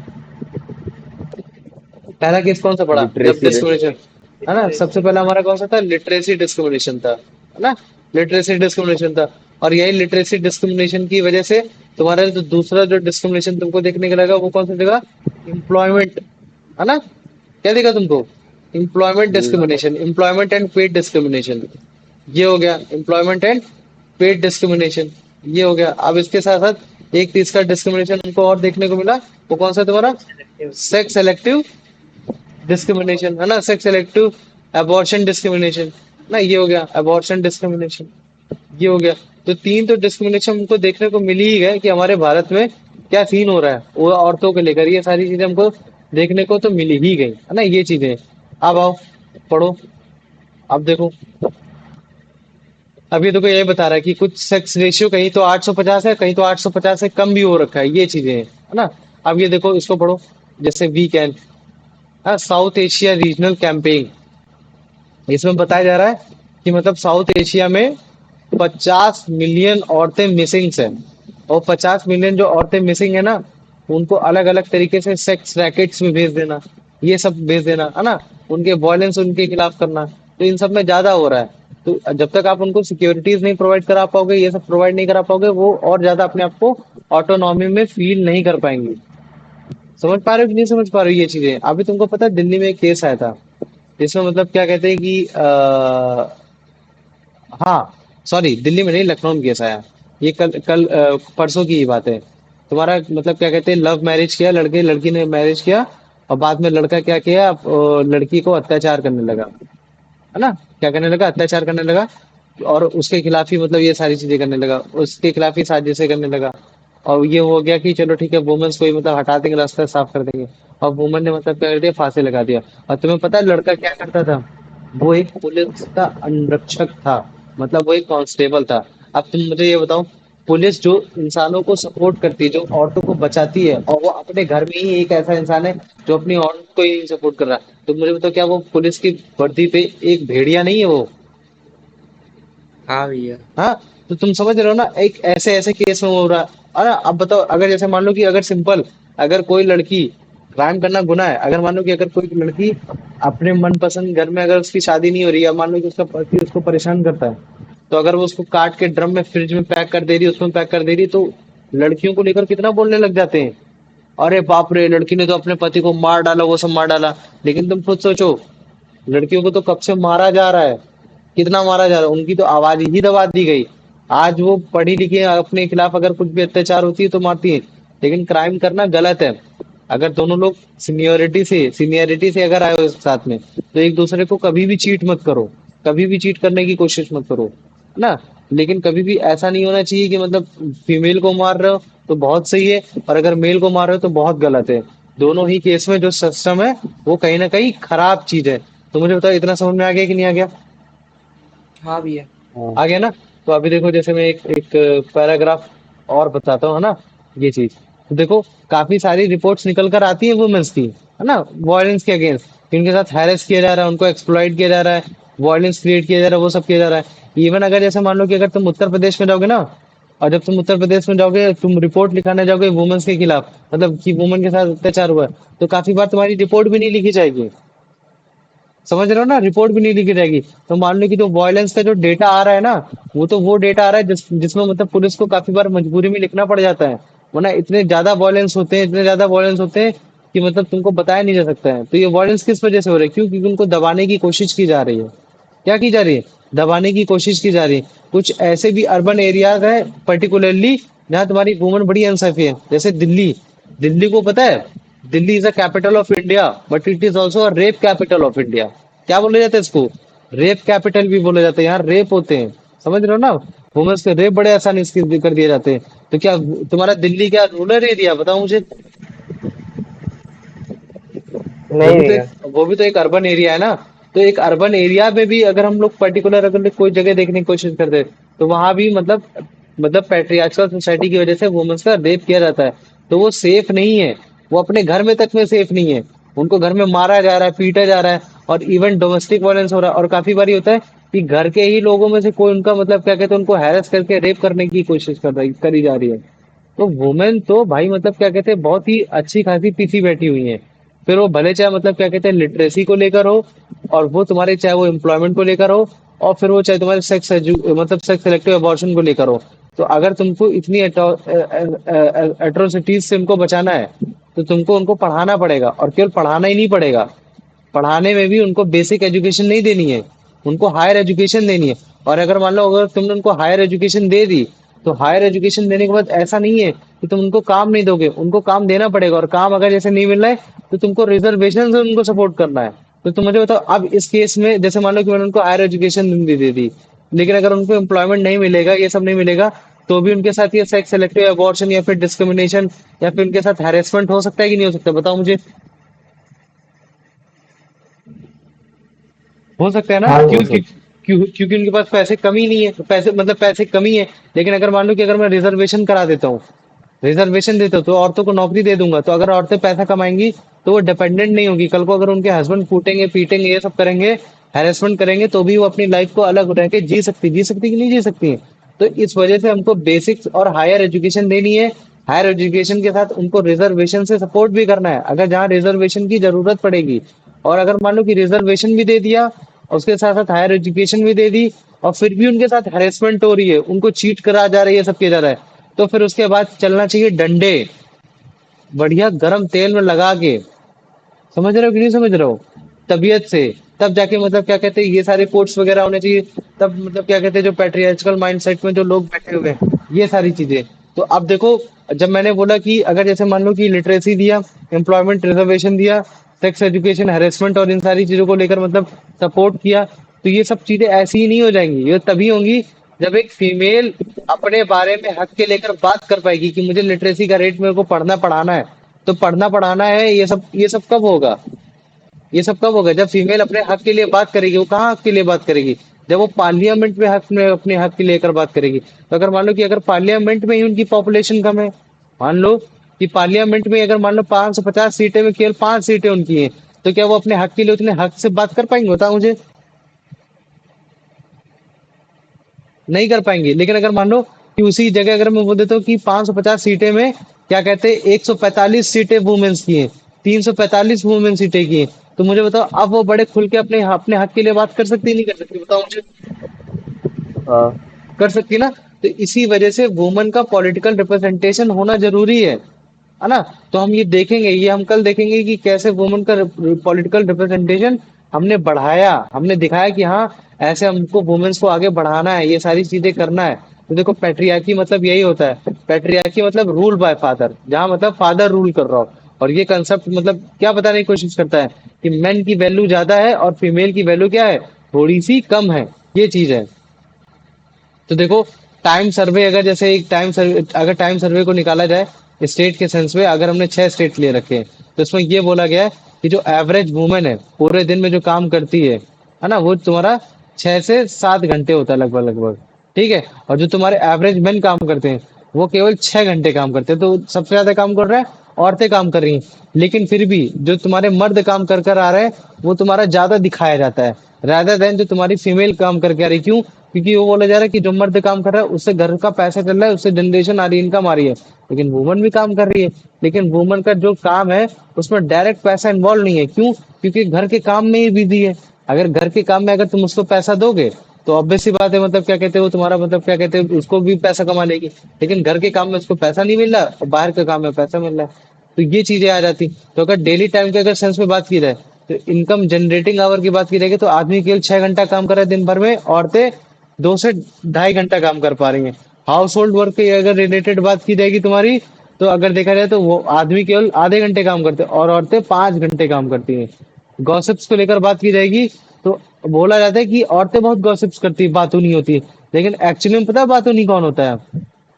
पहला केस कौन सा पढ़ा जब लिटरेसी डिस्क्रिमिनेशन, है ना? सबसे पहला हमारा कौन सा था? लिटरेसी डिस्क्रिमिनेशन था, है ना? लिटरेसी डिस्क्रिमिनेशन था। और यही लिटरेसी डिस्क्रिमिनेशन की वजह से तुम्हारा जो दूसरा जो डिस्क्रिमिनेशन तुमको देखने को लगा, वो कौन सा जगह? एम्प्लॉयमेंट, है ना? क्या दिखा तुमको? एम्प्लॉयमेंट जी। Discrimination, employment and paid discrimination, ये हो गया एम्प्लॉयमेंट एंड पेड डिस्क्रिमिनेशन, ये हो गया। अब इसके साथ साथ एक तीसरा डिस्क्रिमिनेशन हमको और देखने को मिला, वो कौन सा तुम्हारा? सेक्स सेलेक्टिव डिस्क्रिमिनेशन, है ना? सेक्स सिलेक्टिव अबॉर्शन डिस्क्रिमिनेशन, ना, ये हो गया अबॉर्शन डिस्क्रिमिनेशन, ये हो गया। तो तीन तो डिस्क्रिमिनेशन हमको देखने को मिल ही गए कि हमारे भारत में क्या सीन हो रहा है वो औरतों को लेकर, ये सारी चीजें हमको देखने को तो मिल ही गई, है ना, ये चीजें। अब आओ, पढ़ो। अब देखो, अब ये देखो, ये बता रहा है कि कुछ सेक्स रेशियो कहीं तो 850 है, कहीं तो 850 से कम भी हो रखा है, ये चीजें हैं, है ना? अब ये देखो, इसको पढ़ो। जैसे weekend, south Asia regional campaign, इसमें बताया जा रहा है कि मतलब साउथ एशिया में 50 मिलियन औरतें मिसिंग है। और 50 मिलियन जो औरतें मिसिंग है ना, उनको अलग अलग तरीके से सेक्स रैकेट्स में भेज देना, ये सब भेज देना, है ना, उनके वायलेंस उनके खिलाफ करना, तो इन सब में ज्यादा हो रहा है। तो जब तक आप उनको सिक्योरिटीज नहीं प्रोवाइड करा पाओगे, ये सब प्रोवाइड नहीं करा पाओगे, वो और ज्यादा अपने आप को ऑटोनॉमी में फील नहीं कर पाएंगे। समझ पा रहे हो कि नहीं समझ पा रहे हो ये चीजें? अभी तुमको पता है दिल्ली में एक केस आया था, जिसमें मतलब क्या कहते हैं कि हाँ, सॉरी, दिल्ली में नहीं, लखनऊ में केस आया। ये कल कल परसों की ही बात है। तुम्हारा मतलब क्या कहते हैं, लव मैरिज किया, लड़के लड़की ने मैरिज किया, और बाद में लड़का क्या किया, लड़की को अत्याचार करने लगा, है ना? क्या करने लगा? अत्याचार करने लगा। और उसके खिलाफ ही मतलब ये सारी चीजें करने लगा, उसके खिलाफ ही साजिशें करने लगा। और ये हो गया कि चलो ठीक है, वुमेन्स को ही मतलब हटा देंगे, रास्ता साफ कर देंगे। और वुमन ने मतलब क्या कर दिया, फांसी लगा दिया। और तुम्हें पता है लड़का क्या करता था? वो एक पुलिस का अंगरक्षक था, मतलब वो एक कांस्टेबल था। अब तुम मुझे ये बताओ, पुलिस जो इंसानों को सपोर्ट करती है, जो औरतों को बचाती है, और वो अपने घर में ही एक ऐसा इंसान है जो अपनी औरत को ही सपोर्ट कर रहा है, तो मुझे बताओ, क्या वो पुलिस की वर्दी पे एक भेड़िया नहीं है वो? हाँ भैया। हाँ, तो तुम समझ रहे हो ना, एक ऐसे ऐसे केस में हो रहा है। अरे अब बताओ, अगर जैसे मान लो कि अगर सिंपल, अगर कोई लड़की, क्राइम करना गुनाह है, अगर मान लो कि अगर कोई लड़की अपने मनपसंद घर में, अगर उसकी शादी नहीं हो रही है, मान लो कि उसका पति उसको परेशान करता है, तो अगर वो उसको काट के ड्रम में, फ्रिज में पैक कर दे रही है, उसमें पैक कर दे रही है, तो लड़कियों को लेकर कितना बोलने लग जाते हैं, अरे बाप रे, लड़की ने तो अपने पति को मार डाला, वो सब मार डाला। लेकिन तुम खुद सोचो, लड़कियों को तो कब से मारा जा रहा है, कितना मारा जा रहा है, उनकी तो आवाज ही दबा दी गई। आज वो पढ़ी लिखी है, अपने खिलाफ अगर कुछ भी अत्याचार होती है तो मारती है, लेकिन क्राइम करना गलत है। अगर दोनों लोग सीनियरिटी से अगर आए हो साथ में, तो एक दूसरे को कभी भी चीट मत करो, कभी भी चीट करने की कोशिश मत करो, है ना? लेकिन कभी भी ऐसा नहीं होना चाहिए कि मतलब फीमेल को मार रहे हो तो बहुत सही है, और अगर मेल को मार रहे हो तो बहुत गलत है। दोनों ही केस में जो सिस्टम है, वो कहीं ना कहीं खराब चीज है। तो मुझे बताओ, इतना समझ में आ गया कि नहीं आ गया? हाँ भैया। हाँ। आ गया ना? तो अभी देखो, जैसे मैं एक एक पैराग्राफ और बताता हूँ, है ना, ये चीज। तो देखो, काफी सारी रिपोर्ट्स निकल कर आती है वुमेन्स की, है ना, वायलेंस के अगेंस्ट, इनके साथ हैरेस किया जा रहा है, उनको एक्सप्लॉइट किया जा रहा है, वायलेंस क्रिएट किया जा रहा है, वो सब किया जा रहा है। इवन अगर जैसे मान लो कि अगर तुम उत्तर प्रदेश में जाओगे ना, और जब तुम उत्तर प्रदेश में जाओगे, तुम रिपोर्ट लिखाने जाओगे वुमेन्स के खिलाफ, मतलब कि वुमेन के साथ अत्याचार हुआ है, तो काफी बार तुम्हारी रिपोर्ट भी नहीं लिखी जाएगी। समझ रहे हो ना, रिपोर्ट भी नहीं लिखी जाएगी। तो मान लो कि जो वायलेंस का जो डेटा आ रहा है ना, वो डेटा आ रहा है जिसमें मतलब पुलिस को काफी बार मजबूरी में लिखना पड़ जाता है, वरना इतने ज्यादा वायलेंस होते हैं, इतने ज्यादा वायलेंस होते हैं कि मतलब तुमको बताया नहीं जा सकता है। तो ये वायलेंस किस वजह से हो रहा है? क्यों? क्योंकि उनको दबाने की कोशिश की जा रही है। क्या की जा रही है? दबाने की कोशिश की जा रही है। कुछ ऐसे भी अर्बन एरियाज है पर्टिकुलरली, जहाँ तुम्हारी वुमन बड़ी अनसेफ है, जैसे दिल्ली। दिल्ली को पता है, Delhi is a capital of India, but it is also a rape capital of India. क्या बोला जाता है इसको? रेप कैपिटल भी बोले जाते हैं, यहाँ रेप होते हैं, समझ रहे हो ना। वुमेन्स के रेप बड़े आसानी से कर दिए जाते हैं। तो क्या तुम्हारा दिल्ली क्या रूरल एरिया, बताओ मुझे। वो नहीं भी तो भैया। एक वो भी तो एक अर्बन एरिया है ना। तो एक अर्बन एरिया में भी अगर हम लोग पर्टिकुलर अगर कोई जगह देखने की कोशिश करते हैं, तो वहां भी मतलब पैट्रियार्चल सोसाइटी की वजह से वुमेन्स का रेप किया जाता है। तो वो सेफ नहीं है, वो अपने घर में तक में सेफ नहीं है। उनको घर में मारा जा रहा है, पीटा जा रहा है, और इवन डोमेस्टिक वायलेंस हो रहा है। और काफी बार होता है कि घर के ही लोगों में से कोई उनका मतलब क्या कहते हैं, उनको हैरेस करके रेप करने की कोशिश करी जा रही है। तो वुमेन तो भाई मतलब क्या कहते हैं, बहुत ही अच्छी खासी पीछी बैठी हुई है। फिर वो भले चाहे मतलब क्या कहते हैं लिटरेसी को लेकर हो, और वो तुम्हारे चाहे वो एम्प्लॉयमेंट को लेकर हो, और फिर वो चाहे तुम्हारे मतलब सेक्स सिलेक्टिव अबॉर्शन को लेकर हो। तो अगर तुमको इतनी एट्रोसिटीज से उनको बचाना है, तो तुमको उनको पढ़ाना पड़ेगा, और केवल पढ़ाना ही नहीं पड़ेगा, पढ़ाने में भी उनको बेसिक एजुकेशन नहीं देनी है, उनको हायर एजुकेशन देनी है। और अगर मान लो अगर तुमने उनको हायर एजुकेशन दे दी, तो हायर एजुकेशन देने के बाद ऐसा नहीं है कि तुम उनको काम नहीं दोगे, उनको काम देना पड़ेगा। और काम अगर जैसे नहीं मिल रहा है, तो तुमको रिजर्वेशन से उनको सपोर्ट करना है। तो तुम मुझे बताओ, अब इस केस में जैसे मान लो कि मैंने उनको हायर एजुकेशन दे दी, लेकिन अगर उनको एम्प्लॉयमेंट नहीं मिलेगा, ये सब नहीं मिलेगा, तो भी उनके साथ ये सेक्स सेलेक्टिव अबॉर्शन या फिर डिस्क्रिमिनेशन या फिर उनके साथ हैरेसमेंट हो सकता है कि नहीं हो सकता, बताओ मुझे। हो सकता है ना, हाँ क्यों हो क्यों सकता। क्योंकि उनके पास पैसे कमी नहीं है, पैसे मतलब पैसे कमी है। लेकिन अगर मान लो कि अगर मैं रिजर्वेशन करा देता हूँ, रिजर्वेशन देता हूँ, तो औरतों को नौकरी दे दूंगा, तो अगर औरतें पैसा कमाएंगी, तो वो डिपेंडेंट नहीं होगी। कल को अगर उनके हस्बैंड कूटेंगे पीटेंगे ये सब करेंगे, हैरेसमेंट करेंगे, तो भी वो अपनी लाइफ को अलग रह के जी सकती कि नहीं जी सकती है। तो इस वजह से हमको बेसिक्स और हायर एजुकेशन देनी है। हायर एजुकेशन के साथ उनको रिजर्वेशन से सपोर्ट भी करना है, अगर जहाँ रिजर्वेशन की जरूरत पड़ेगी। और अगर मान लो कि रिजर्वेशन भी दे दिया, और उसके साथ साथ हायर एजुकेशन भी दे दी, और फिर भी उनके साथ हैरेसमेंट हो रही है, उनको चीट करा जा रही है, सब किया जा रहा है, तो फिर उसके बाद चलना चाहिए डंडे, बढ़िया गरम तेल में लगा के। समझ रहे हो कि नहीं समझ रहे हो, तबीयत से। तब जाके मतलब क्या कहते हैं ये सारे कोर्स वगैरह होने चाहिए। तब मतलब क्या कहते हैं जो पैट्रियार्चल माइंडसेट में जो लोग बैठे हुए हैं, ये सारी चीजें। तो अब देखो, जब मैंने बोला कि अगर जैसे मान लो कि लिटरेसी दिया, एम्प्लॉयमेंट रिजर्वेशन दिया, सेक्स एजुकेशन हैरेसमेंट और इन सारी चीजों को लेकर मतलब सपोर्ट किया, तो ये सब चीजें ऐसी ही नहीं हो जाएंगी, ये तभी होंगी जब एक फीमेल अपने बारे में हक के लेकर बात कर पाएगी कि मुझे लिटरेसी का रेट मेरे को पढ़ना पढ़ाना है। तो पढ़ना पढ़ाना है, ये सब कब होगा, ये सब कब होगा, जब फीमेल अपने हक के लिए बात करेगी। वो कहाँ हक के लिए बात करेगी, जब वो पार्लियामेंट में हक में अपने हक के लेकर बात करेगी। तो अगर मान लो कि अगर पार्लियामेंट में ही उनकी पॉपुलेशन कम है, मान लो कि पार्लियामेंट में अगर मान लो 550 सीटें में केवल 5 सीटें उनकी हैं, तो क्या वो अपने हक के लिए उतने हक से बात कर पाएंगे, बताओ मुझे। नहीं कर पाएंगे। लेकिन अगर मान लो कि उसी जगह अगर मैं बोल देता हूँ कि 550 सीटें में क्या कहते हैं 145 सीटें वुमेन्स की हैं, 345 वुमेन सीटें की हैं, तो मुझे बताओ अब वो बड़े खुल के अपने अपने हक के लिए बात कर सकती है नहीं कर सकती, बताओ मुझे। हाँ। कर सकती है ना। तो इसी वजह से वुमन का पॉलिटिकल रिप्रेजेंटेशन होना जरूरी है ना। तो हम ये देखेंगे, ये हम कल देखेंगे कि कैसे वुमन का पॉलिटिकल रिप्रेजेंटेशन हमने बढ़ाया, हमने दिखाया कि हाँ ऐसे हमको वुमेन्स को आगे बढ़ाना है, ये सारी चीजें करना है। तो देखो पैट्रियार्की मतलब यही होता है, पैट्रियार्की मतलब रूल बाय फादर, जहाँ मतलब फादर रूल कर रहा हो। और ये कंसेप्ट मतलब क्या बताने की कोशिश करता है कि मेन की वैल्यू ज्यादा है और फीमेल की वैल्यू क्या है, थोड़ी सी कम है, ये चीज है। तो देखो, टाइम सर्वे अगर जैसे एक टाइम सर्वे अगर टाइम सर्वे को निकाला जाए स्टेट के सेंस में, अगर हमने 6 स्टेट ले रखे हैं, तो इसमें ये बोला गया है कि जो एवरेज वुमेन है पूरे दिन में जो काम करती है ना, वो तुम्हारा 6 से 7 घंटे होता है लगभग लगभग। ठीक है। और जो तुम्हारे एवरेज मेन काम करते हैं, वो केवल 6 घंटे काम करते हैं। तो सबसे ज्यादा काम कर रहा है औरतें काम कर रही हैं। लेकिन फिर भी जो तुम्हारे मर्द काम कर कर आ रहे हैं, वो तुम्हारा ज्यादा दिखाया जाता है रादर देन जो तुम्हारी फीमेल काम करके आ रही। क्यों? क्योंकि वो बोला जा रहा है कि जो मर्द काम कर रहा है उससे घर का पैसा चल रहा है, उससे जनरेशन आ रही है, इनकम आ रही है। लेकिन वुमन भी काम कर रही है, लेकिन वुमन का जो काम है उसमें डायरेक्ट पैसा इन्वॉल्व नहीं है। क्यों? क्योंकि घर के काम में ही बिजी है। अगर घर के काम में अगर तुम उसको पैसा दोगे, तो ऑब्वियस सी बात है, मतलब क्या कहते हैं वो तुम्हारा मतलब क्या कहते हैं उसको भी पैसा कमा लेगी। लेकिन घर के काम में उसको पैसा नहीं मिल रहा और बाहर के काम में पैसा मिल रहा है। तो ये चीजें आ जाती। तो अगर डेली टाइम के अगर सेंस में बात की जाए, तो इनकम जनरेटिंग आवर की बात की जाएगी, तो आदमी केवल 6 घंटा काम कर रहा है दिन भर में, औरतें 2 से ढाई घंटा काम कर पा रही हैं। हाउस होल्ड वर्क की अगर रिलेटेड बात की जाएगी तुम्हारी, तो अगर देखा जाए तो वो आदमी केवल आधे घंटे काम करते हैं और औरतें 5 घंटे काम करती हैं। गॉसिप्स को लेकर बात की जाएगी, तो बोला जाता है कि औरतें बहुत गॉसिप्स करती है, बातूं नहीं होती है। लेकिन एक्चुअली में पता है बातूं नहीं कौन होता है?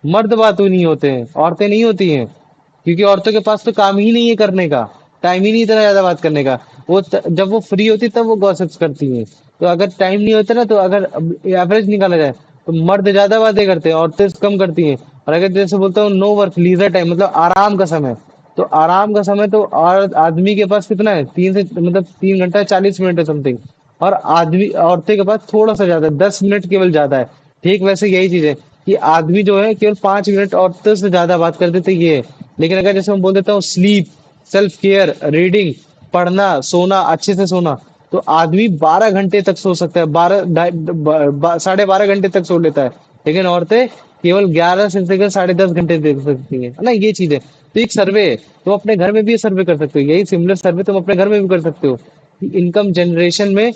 मर्द बातूं नहीं होते हैं, औरतें नहीं होती हैं। क्योंकि औरतों के पास तो काम ही नहीं है करने का, टाइम ही नहीं इतना ज्यादा बात करने का। जब वो फ्री होती तब वो गॉसिप्स करती हैं। तो अगर टाइम नहीं होता ना, तो अगर एवरेज निकाला जाए तो मर्द ज्यादा बातें करते हैं, औरतें कम करती हैं। और अगर जैसे बोलता हूँ नो वर्क लीजर टाइम, मतलब आराम का समय, तो आराम का समय तो और आदमी के पास कितना है? 3 घंटा 40 मिनट है समथिंग। और आदमी औरतें के पास थोड़ा सा ज्यादा है, 10 मिनट केवल ज्यादा है। ठीक वैसे यही चीज है कि आदमी जो है केवल 5 मिनट औरतों से ज्यादा बात कर देते, ये है। लेकिन अगर जैसे मैं बोल देता हूँ स्लीप, सेल्फ केयर, रीडिंग, पढ़ना, सोना, अच्छे से सोना, तो आदमी 12 घंटे तक सो सकता है, 12 साढ़े 12 घंटे तक सो लेता है। लेकिन औरतें केवल 11 से लेकर 10:30 घंटे दे सकती हैं, है ना? ये चीज है। तो एक सर्वे है, तुम अपने घर में भी ये सर्वे कर सकते हो, यही सिमिलर सर्वे तुम अपने घर में भी कर सकते हो कि इनकम जनरेशन में,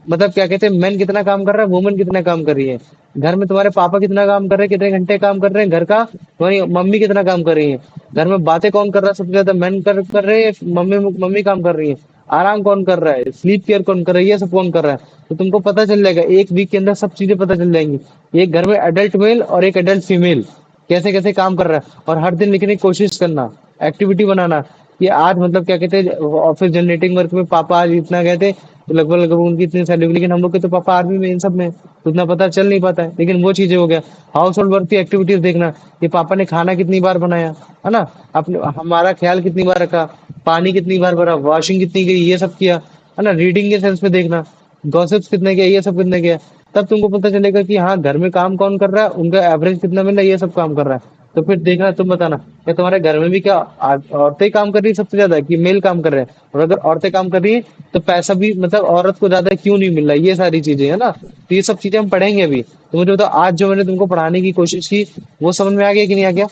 मतलब क्या कहते हैं, मैन कितना काम कर रहा है, वुमन कितना काम कर रही है। घर में तुम्हारे पापा कितना काम कर रहे हैं, कितने घंटे काम कर रहे हैं घर का, तुम्हारी मम्मी कितना काम कर रही है। घर में बातें कौन कर रहा है सबसे ज्यादा, मैन कर रहे हैं, मम्मी मम्मी काम कर रही है। आराम कौन कर रहा है, स्लीप केयर कौन कर रहा है, ये सब कौन कर रहा है। तो तुमको पता चल जाएगा, एक वीक के अंदर सब चीजें पता चल जाएंगी। एक घर में एडल्ट मेल और एक एडल्ट फीमेल कैसे कैसे काम कर रहा है। और हर दिन लिखने की कोशिश करना, एक्टिविटी बनाना कि आज मतलब क्या कहते हैं, ऑफिस जनरेटिंग वर्क में पापा आज इतना गए थे, तो लगभग लगभग उनकी इतनी सैलरी। लेकिन हम लोग के तो पापा आर्मी में इन सब में, तो उतना पता चल नहीं पाता है। लेकिन वो चीजें हो गया। हाउस होल्ड वर्क की एक्टिविटीज देखना कि पापा ने खाना कितनी बार बनाया, है ना, अपने हमारा ख्याल कितनी बार रखा, पानी कितनी बार भरा, वॉशिंग कितनी गई, ये सब किया, है ना। रीडिंग के सेंस में देखना, गॉसिप्स कितने किया, ये सब कितने किया। तब तुमको पता चलेगा कि हाँ, घर में काम कौन कर रहा है, उनका एवरेज कितना मिल रहा है, ये सब काम कर रहा है। तो फिर देखना, तुम बताना क्या तुम्हारे घर में भी क्या औरतें काम कर रही है सबसे ज्यादा, कि मेल काम कर रहे हैं? और अगर औरतें काम कर रही है तो पैसा भी मतलब औरत को ज्यादा क्यों नहीं मिल रहा है, ये सारी चीजें है ना। तो ये सब चीजें हम पढ़ेंगे अभी। तो मुझे बताओ, आज जो मैंने तुमको पढ़ाने की कोशिश की, वो समझ में आ गया कि नहीं आ गया?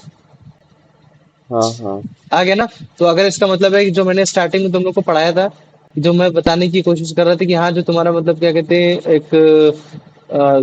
हाँ हाँ। आ गया ना? तो अगर इसका मतलब है कि जो मैंने स्टार्टिंग में तुम लोग को पढ़ाया था, जो मैं बताने की कोशिश कर रहा था कि हाँ, जो तुम्हारा मतलब क्या कहते हैं, एक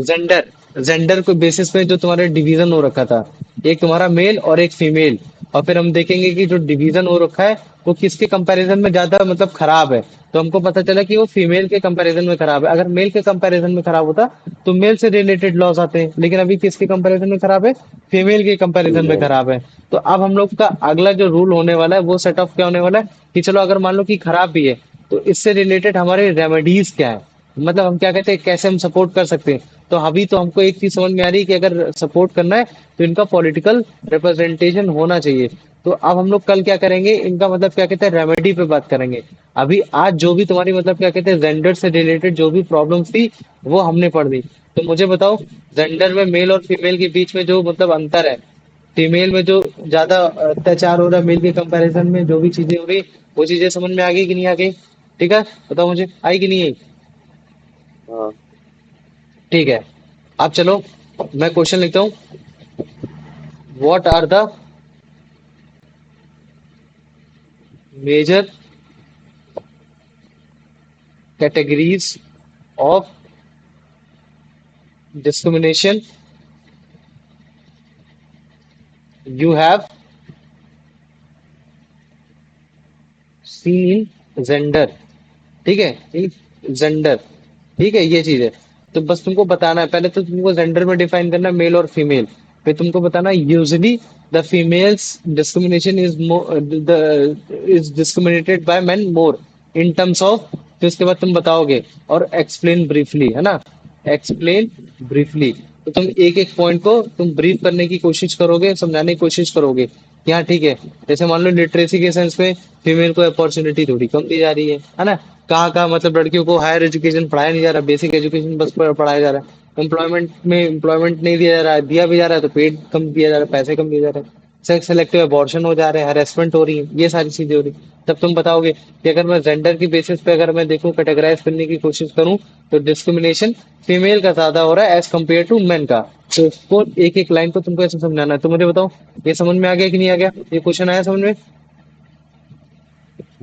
जेंडर जेंडर को बेसिस पे जो तुम्हारे डिवीजन हो रखा था, एक तुम्हारा मेल और एक फीमेल। और फिर हम देखेंगे कि जो डिवीजन हो रखा है वो किसके कंपैरिजन में ज्यादा मतलब खराब है। तो हमको पता चला कि वो फीमेल के कंपैरिजन में खराब है। अगर मेल के कंपैरिजन में खराब होता तो मेल से रिलेटेड लॉस आते हैं, लेकिन अभी किसके कंपैरिजन में खराब है? फीमेल के कंपैरिजन में फीमेल। खराब है। तो अब हम लोग का अगला जो रूल होने वाला है वो सेट ऑफ क्या होने वाला है कि चलो अगर मान लो कि खराब भी है, तो इससे रिलेटेड हमारे रेमेडीज क्या है, मतलब हम क्या कहते हैं, कैसे हम सपोर्ट कर सकते हैं। तो अभी तो हमको एक चीज समझ में आ रही है कि अगर सपोर्ट करना है तो इनका पॉलिटिकल रिप्रेजेंटेशन होना चाहिए। तो अब हम लोग कल क्या करेंगे, इनका मतलब क्या कहते हैं, रेमेडी पे बात करेंगे। अभी आज जो भी तुम्हारी मतलब क्या कहते हैं, जेंडर से रिलेटेड जो भी प्रॉब्लम्स थी वो हमने पढ़ दी। तो मुझे बताओ, जेंडर में मेल और फीमेल के बीच में जो मतलब अंतर है, फीमेल में जो ज्यादा अत्याचार हो रहा है मेल के कंपैरिजन में, जो भी चीजें हो रही, वो चीजें समझ में आ गई कि नहीं आ गई? ठीक है, बताओ मुझे, आई कि नहीं आई? हाँ। ठीक है। अब चलो, मैं क्वेश्चन लिखता हूँ। What are the major categories of discrimination you have seen in gender? ठीक है, इन जेंडर। ठीक है, ये चीज है। तो बस तुमको बताना है, पहले तो तुमको जेंडर में डिफाइन करना है मेल और फीमेल। फिर तुमको बताना usually the females discrimination is discriminated by men more in terms of. फिर उसके बाद तुम बताओगे और एक्सप्लेन ब्रीफली, है ना, एक्सप्लेन ब्रीफली। तो तुम एक एक पॉइंट को तुम ब्रीफ करने की कोशिश करोगे, समझाने की कोशिश करोगे कि हाँ ठीक है। जैसे मान लो लिटरेसी के सेंस में फीमेल को अपॉर्चुनिटी थोड़ी कम दी जा रही है ना। कहाँ कहाँ मतलब लड़कियों को हायर एजुकेशन पढ़ाया नहीं जा रहा, बेसिक एजुकेशन बस पढ़ाया जा रहा है। एम्प्लॉयमेंट में एम्प्लॉयमेंट नहीं दिया जा रहा है, दिया भी जा रहा है तो पेड कम दिया जा रहा है, पैसे कम दिए जा रहे हैं। सेक्स सेलेक्टिव अबॉर्शन हो जा रहे हैं, हरेसमेंट हो रही है, ये सारी चीजें हो रही। तब तुम बताओगे कि अगर मैं जेंडर की बेसिस पे अगर मैं देखूं, कैटेगराइज करने की कोशिश करूं, तो डिस्क्रिमिनेशन फीमेल का ज्यादा हो रहा है एज कम्पेयर टू मेन का। तो इसको एक एक लाइन को तुमको ऐसे समझाना है। तो मुझे बताओ, ये समझ में आ गया कि नहीं आ गया? ये क्वेश्चन आया समझ में?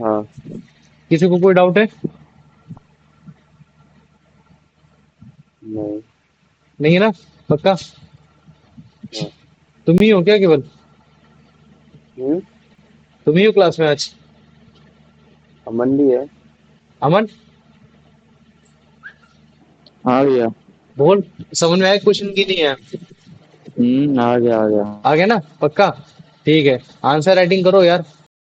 हाँ। किसी को कोई डाउट है? नहीं। नहीं है ना? पक्का? हाँ। तुम ही हो क्या केवल? हम्म। तुम ही हो क्लास में आज? अमन भी है। अमन? हाँ भैया। बोल, समझ में आया क्वेश्चन की नहीं है? आ गया आ गया। आ गया ना पक्का? ठीक है, आंसर राइटिंग करो यार।